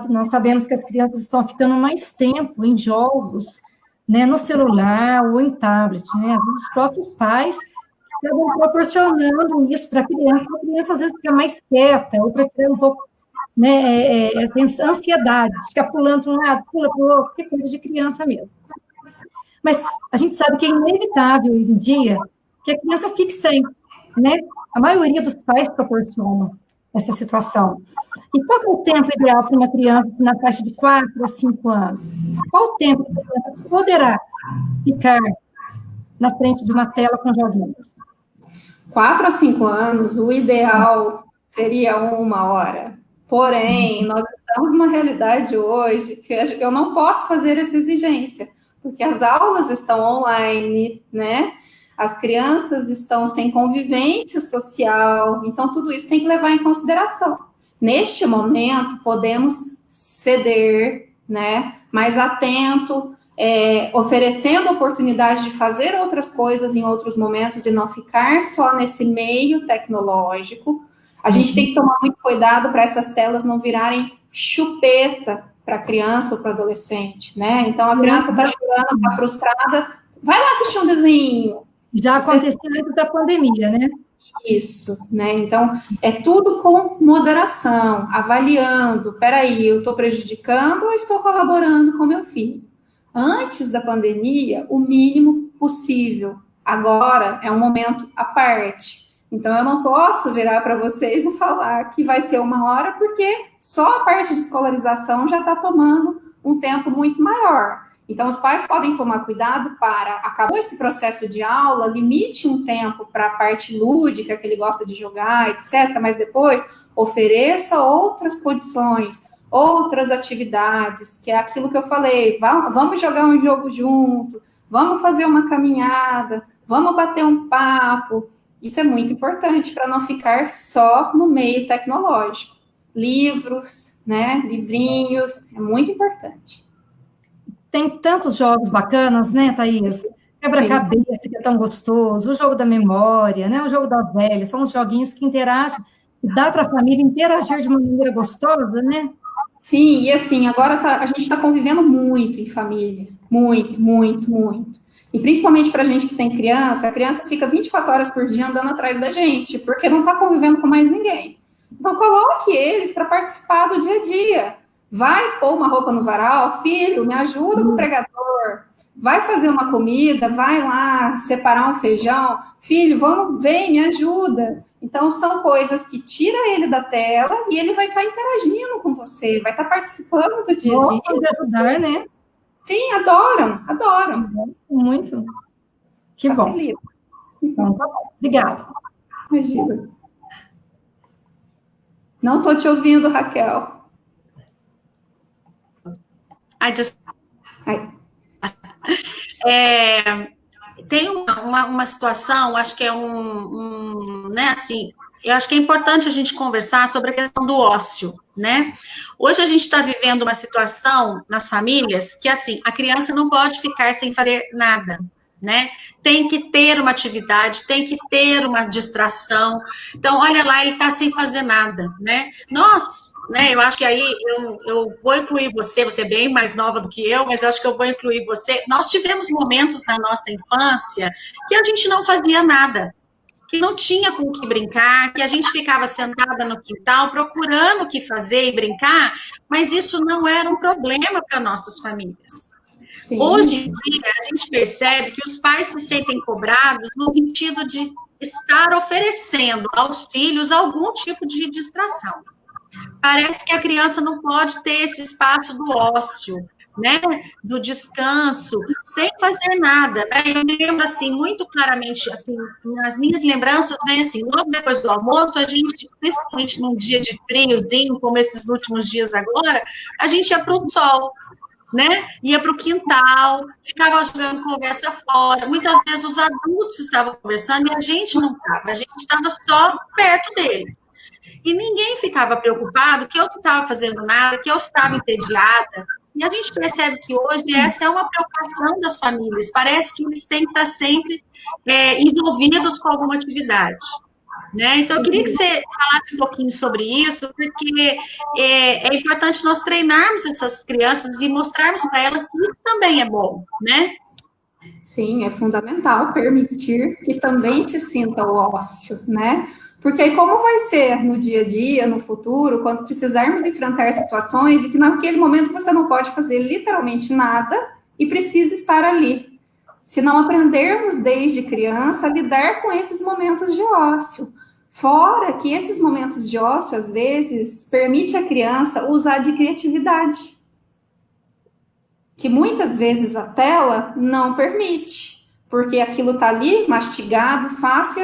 D: nós sabemos que as crianças estão ficando mais tempo em jogos, né, no celular ou em tablet, né? Os próprios pais acabam proporcionando isso para a criança às vezes fica mais quieta, ou para tirar um pouco, né, essa ansiedade, ficar pulando para um lado, pula para o outro, que é coisa de criança mesmo. Mas a gente sabe que é inevitável hoje em dia que a criança fique sem, né? A maioria dos pais proporciona essa situação. E qual é o tempo ideal para uma criança na faixa de 4 a 5 anos? Qual o tempo que a criança poderá ficar na frente de uma tela com joguinhos?
F: 4 a 5 anos, o ideal seria 1 hora. Porém, nós estamos numa realidade hoje que eu não posso fazer essa exigência, porque as aulas estão online, né? As crianças estão sem convivência social, então tudo isso tem que levar em consideração. Neste momento, podemos ceder, né? Mais atento, oferecendo oportunidade de fazer outras coisas em outros momentos e não ficar só nesse meio tecnológico. A gente tem que tomar muito cuidado para essas telas não virarem chupeta para a criança ou para o adolescente, né? Então, a criança está chorando, está frustrada, vai lá assistir um desenho.
D: Já aconteceu antes da pandemia, né?
F: Isso, né? Então, é tudo com moderação, avaliando, peraí, eu estou prejudicando ou estou colaborando com meu filho? Antes da pandemia, o mínimo possível. Agora é um momento à parte. Então, eu não posso virar para vocês e falar que vai ser 1 hora, porque só a parte de escolarização já está tomando um tempo muito maior. Então, os pais podem tomar cuidado para, acabou esse processo de aula, limite um tempo para a parte lúdica, que ele gosta de jogar, etc., mas depois ofereça outras condições, outras atividades, que é aquilo que eu falei, vamos jogar um jogo junto, vamos fazer uma caminhada, vamos bater um papo. Isso é muito importante para não ficar só no meio tecnológico. Livros, né, livrinhos, é muito importante.
D: Tem tantos jogos bacanas, né, Thaís? Quebra-cabeça, que é tão gostoso, o jogo da memória, né, o jogo da velha, são os joguinhos que interagem, e dá para a família interagir de uma maneira gostosa, né?
F: Sim, e assim, agora a gente está convivendo muito em família, muito, muito, muito. E principalmente para a gente que tem criança, a criança fica 24 horas por dia andando atrás da gente, porque não está convivendo com mais ninguém. Então, coloque eles para participar do dia a dia. Vai pôr uma roupa no varal, filho, me ajuda com o pregador. vai fazer uma comida, vai lá separar um feijão, filho, vem, me ajuda. Então, são coisas que tiram ele da tela e ele vai estar interagindo com você, vai estar participando do dia a dia.
D: Gostam de ajudar, né?
F: Sim, adoram.
D: Muito. Que
F: Facilita.
D: bom. Então, tá bom. Obrigada.
F: Imagina. Não estou te ouvindo, Raquel.
C: Tem uma situação, acho que é né, assim, eu acho que é importante a gente conversar sobre a questão do ócio, né? Hoje a gente está vivendo uma situação nas famílias que, assim, a criança não pode ficar sem fazer nada, né? Tem que ter uma atividade, tem que ter uma distração. Então, olha lá, ele está sem fazer nada, né? Nós, né, eu acho que aí eu vou incluir você é bem mais nova do que eu, mas eu acho que eu vou incluir você. Nós tivemos momentos na nossa infância que a gente não fazia nada, que não tinha com o que brincar, que a gente ficava sentada no quintal procurando o que fazer e brincar, mas isso não era um problema para nossas famílias. Sim. Hoje em dia, a gente percebe que os pais se sentem cobrados no sentido de estar oferecendo aos filhos algum tipo de distração. Parece que a criança não pode ter esse espaço do ócio, né, do descanso, sem fazer nada, né? Eu me lembro, assim, muito claramente, assim, nas minhas lembranças, vem assim, logo depois do almoço, a gente, principalmente num dia de friozinho, como esses últimos dias agora, a gente ia para o sol, né, ia para o quintal, ficava jogando conversa fora, muitas vezes os adultos estavam conversando e a gente não estava, a gente estava só perto deles. E ninguém ficava preocupado que eu não estava fazendo nada, que eu estava entediada. E a gente percebe que hoje essa é uma preocupação das famílias. Parece que eles têm que estar sempre envolvidos com alguma atividade. Né? Então, eu queria que você falasse um pouquinho sobre isso, porque é importante nós treinarmos essas crianças e mostrarmos para elas que isso também é bom, né?
F: Sim, é fundamental permitir que também se sinta o ócio, né? Porque aí como vai ser no dia a dia, no futuro, quando precisarmos enfrentar situações e que naquele momento você não pode fazer literalmente nada e precisa estar ali. Se não aprendermos desde criança a lidar com esses momentos de ócio. Fora que esses momentos de ócio, às vezes, permite à criança usar de criatividade. Que muitas vezes a tela não permite, porque aquilo está ali mastigado, fácil e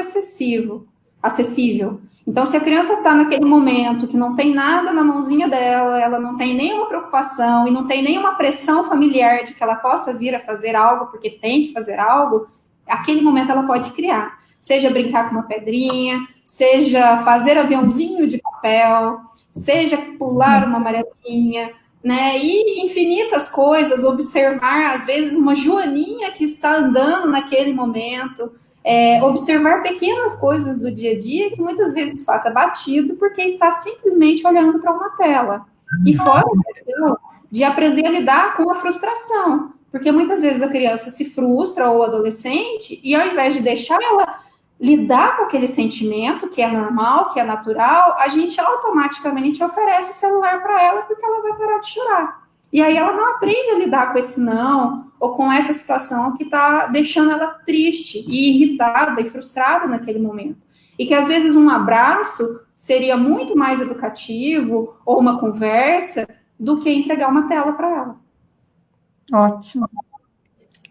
F: acessível. Então, se a criança está naquele momento que não tem nada na mãozinha dela, ela não tem nenhuma preocupação e não tem nenhuma pressão familiar de que ela possa vir a fazer algo porque tem que fazer algo, aquele momento ela pode criar. Seja brincar com uma pedrinha, seja fazer aviãozinho de papel, seja pular uma amarelinha, né? E infinitas coisas, observar, às vezes, uma joaninha que está andando naquele momento, observar pequenas coisas do dia a dia que muitas vezes passa batido porque está simplesmente olhando para uma tela. E fora a questão de aprender a lidar com a frustração, porque muitas vezes a criança se frustra ou o adolescente e ao invés de deixar ela lidar com aquele sentimento que é normal, que é natural, a gente automaticamente oferece o celular para ela porque ela vai parar de chorar. E aí ela não aprende a lidar com esse não, ou com essa situação que está deixando ela triste e irritada e frustrada naquele momento. E que às vezes um abraço seria muito mais educativo, ou uma conversa, do que entregar uma tela para ela.
D: Ótimo.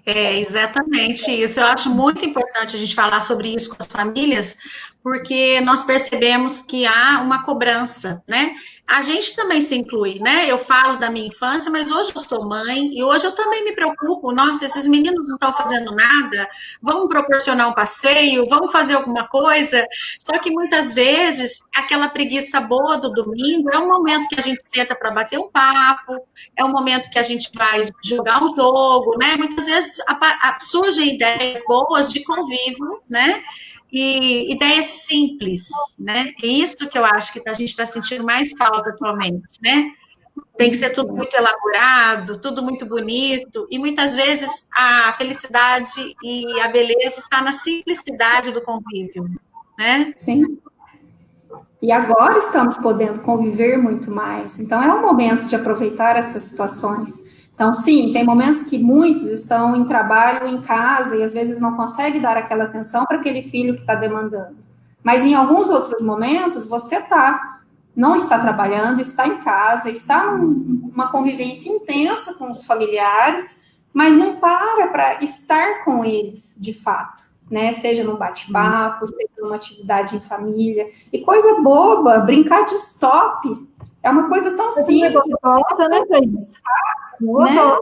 C: É exatamente isso. Eu acho muito importante a gente falar sobre isso com as famílias, porque nós percebemos que há uma cobrança, né? A gente também se inclui, né? Eu falo da minha infância, mas hoje eu sou mãe e hoje eu também me preocupo. Nossa, esses meninos não estão fazendo nada, vamos proporcionar um passeio, vamos fazer alguma coisa. Só que muitas vezes aquela preguiça boa do domingo é um momento que a gente senta para bater um papo, é um momento que a gente vai jogar um jogo, né? Muitas vezes surgem ideias boas de convívio, né? E ideias simples, né? É isso que eu acho que a gente está sentindo mais falta atualmente, né? Tem que ser tudo muito elaborado, tudo muito bonito, e muitas vezes a felicidade e a beleza está na simplicidade do convívio, né?
F: Sim. E agora estamos podendo conviver muito mais, então é o momento de aproveitar essas situações. Então, sim, tem momentos que muitos estão em trabalho, em casa, e às vezes não conseguem dar aquela atenção para aquele filho que está demandando. Mas em alguns outros momentos, você não está trabalhando, está em casa, está numa convivência intensa com os familiares, mas não para estar com eles, de fato, né? Seja num bate-papo, seja numa atividade em família. E coisa boba, brincar de stop, é uma coisa tão simples.
D: Gostosa, né, Thaís?
F: Né?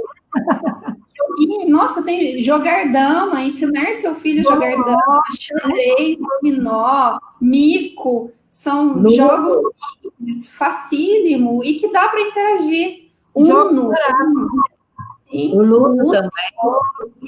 F: Nossa, tem jogar dama, ensinar seu filho a jogar dama, xadrez, dominó, mico, são jogos simples, facílimo e que dá para interagir. Uno, sim,
E: o Ludo também.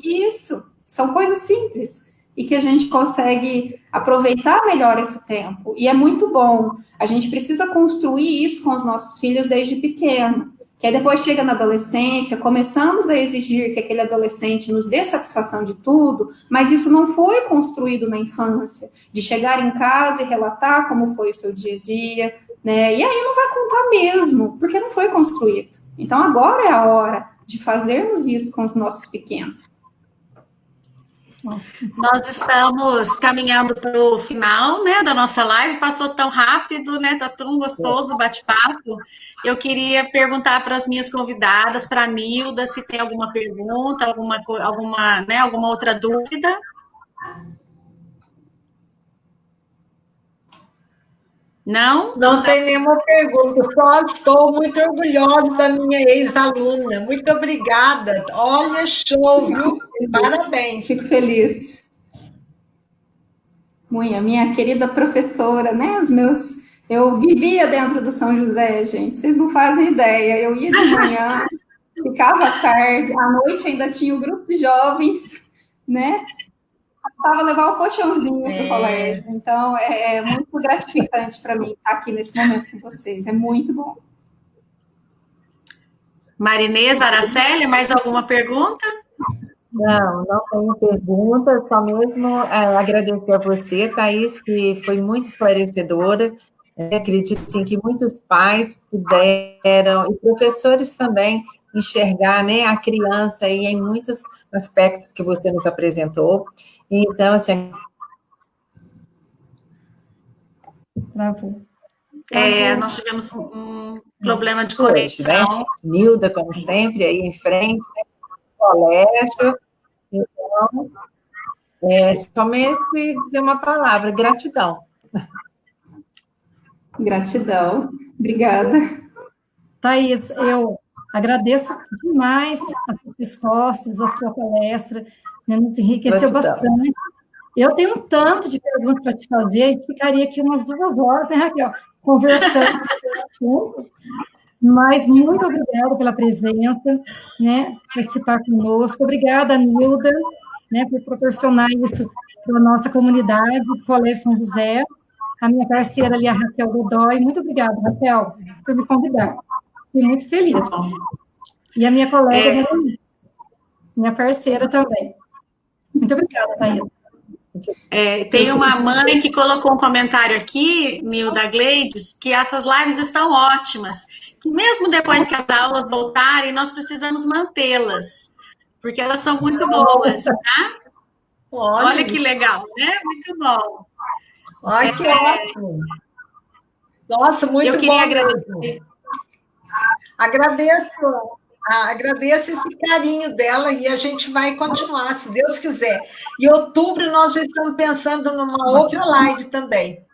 F: Isso, são coisas simples e que a gente consegue aproveitar melhor esse tempo. E é muito bom. A gente precisa construir isso com os nossos filhos desde pequeno. Que aí depois chega na adolescência, começamos a exigir que aquele adolescente nos dê satisfação de tudo, mas isso não foi construído na infância, de chegar em casa e relatar como foi o seu dia a dia, né? E aí não vai contar mesmo, porque não foi construído. Então agora é a hora de fazermos isso com os nossos pequenos.
C: Nós estamos caminhando para o final, né, da nossa live, passou tão rápido, né, tá tão gostoso o bate-papo. Eu queria perguntar para as minhas convidadas, para a Nilda, se tem alguma pergunta, alguma outra dúvida. Não?
B: Não tem nenhuma pergunta, só estou muito orgulhosa da minha ex-aluna. Muito obrigada. Olha, show, viu? Parabéns.
F: Fico feliz. Muito, a minha querida professora, né? Eu vivia dentro do São José, gente. Vocês não fazem ideia. Eu ia de manhã, ficava à tarde, à noite ainda tinha o grupo de jovens, né? Estava levar o colchãozinho para o colégio. Então, é muito gratificante para mim estar aqui nesse momento com vocês. É muito bom.
C: Marinês, Araceli, mais alguma pergunta?
E: Não tenho pergunta, só mesmo agradecer a você, Thaís, que foi muito esclarecedora. Acredito sim, que muitos pais puderam, e professores também, enxergar, né, a criança aí em muitos aspectos que você nos apresentou. Então, assim...
C: Nós tivemos um problema de conexão.
E: Né? Nilda, como sempre, aí em frente, né? Colégio. Então, somente dizer uma palavra, gratidão.
F: Gratidão. Obrigada.
D: Thaís, eu agradeço demais as suas respostas, a sua palestra, né, nos enriqueceu bastante. Eu tenho um tanto de perguntas para te fazer, a gente ficaria aqui umas 2 horas, né, Raquel, conversando mas muito obrigada pela presença, né, participar conosco. Obrigada, Nilda, né, por proporcionar isso para a nossa comunidade do Colégio São José. A minha parceira ali, a Raquel Godoy. Muito obrigada, Raquel, por me convidar. Fui muito feliz. E a minha colega, minha parceira também. Muito obrigada, Thaís.
C: Tem uma mãe que colocou um comentário aqui, Nilda Gleides, que essas lives estão ótimas, que mesmo depois que as aulas voltarem, nós precisamos mantê-las, porque elas são muito boas, tá? Olha que legal, né? Muito bom.
B: Olha que ótimo. Nossa, muito bom. Eu queria agradecer. Agradeço esse carinho dela e a gente vai continuar, se Deus quiser. Em outubro, nós já estamos pensando numa outra live também.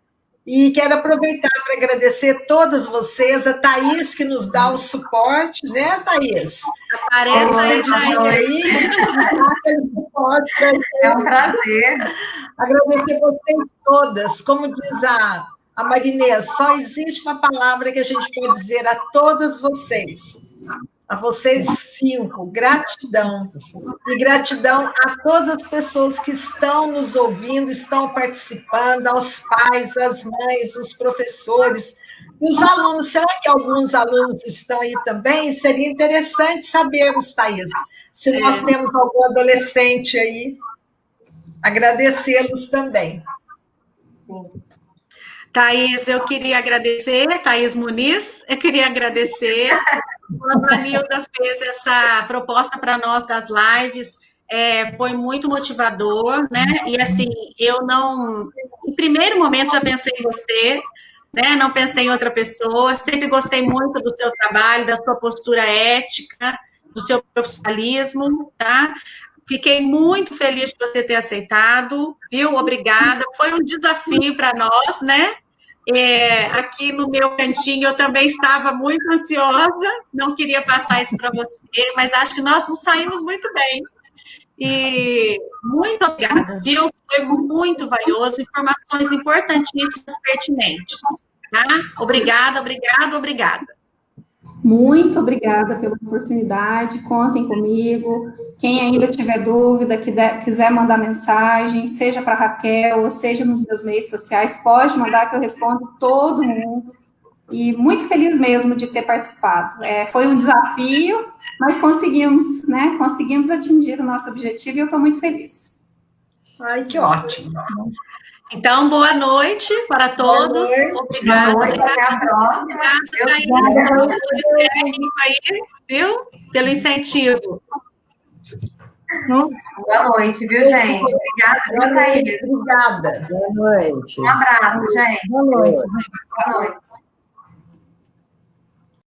B: E quero aproveitar para agradecer todas vocês, a Thaís, que nos dá o suporte, né, Thaís?
C: Aparece
B: aí.
A: É um prazer.
B: Agradecer vocês todas. Como diz a Marinês, só existe uma palavra que a gente pode dizer a todas vocês. A vocês 5, gratidão. E gratidão a todas as pessoas que estão nos ouvindo, estão participando, aos pais, às mães, os professores, os alunos. Será que alguns alunos estão aí também? Seria interessante sabermos, Thaís, se nós temos algum adolescente aí. Agradecê-los também.
C: Thaís, eu queria agradecer, Thaís Muniz, eu queria agradecer quando a Nilda fez essa proposta para nós das lives, foi muito motivador, né? E assim, eu não, em primeiro momento já pensei em você, né? Não pensei em outra pessoa. Sempre gostei muito do seu trabalho, da sua postura ética, do seu profissionalismo, tá? Fiquei muito feliz de você ter aceitado, viu? Obrigada. Foi um desafio para nós, né? Aqui no meu cantinho eu também estava muito ansiosa, não queria passar isso para você, mas acho que nós nos saímos muito bem. E muito obrigada, viu? Foi muito valioso, informações importantíssimas, pertinentes. Tá? Obrigada, obrigada, obrigada.
F: Muito obrigada pela oportunidade, contem comigo. Quem ainda tiver dúvida, quiser mandar mensagem, seja para a Raquel, ou seja nos meus meios sociais, pode mandar que eu respondo todo mundo. E muito feliz mesmo de ter participado. Foi um desafio, mas conseguimos, né? Conseguimos atingir o nosso objetivo e eu estou muito feliz.
B: Ai, que ótimo.
C: Então, boa noite para todos. Obrigada.
A: Boa noite, até a próxima.
C: Aí, viu? Pelo incentivo.
A: Boa noite, viu, gente? Obrigada, viu, Thaís?
B: Obrigada.
E: Boa noite.
A: Um abraço, gente.
D: Boa noite.
A: Boa noite.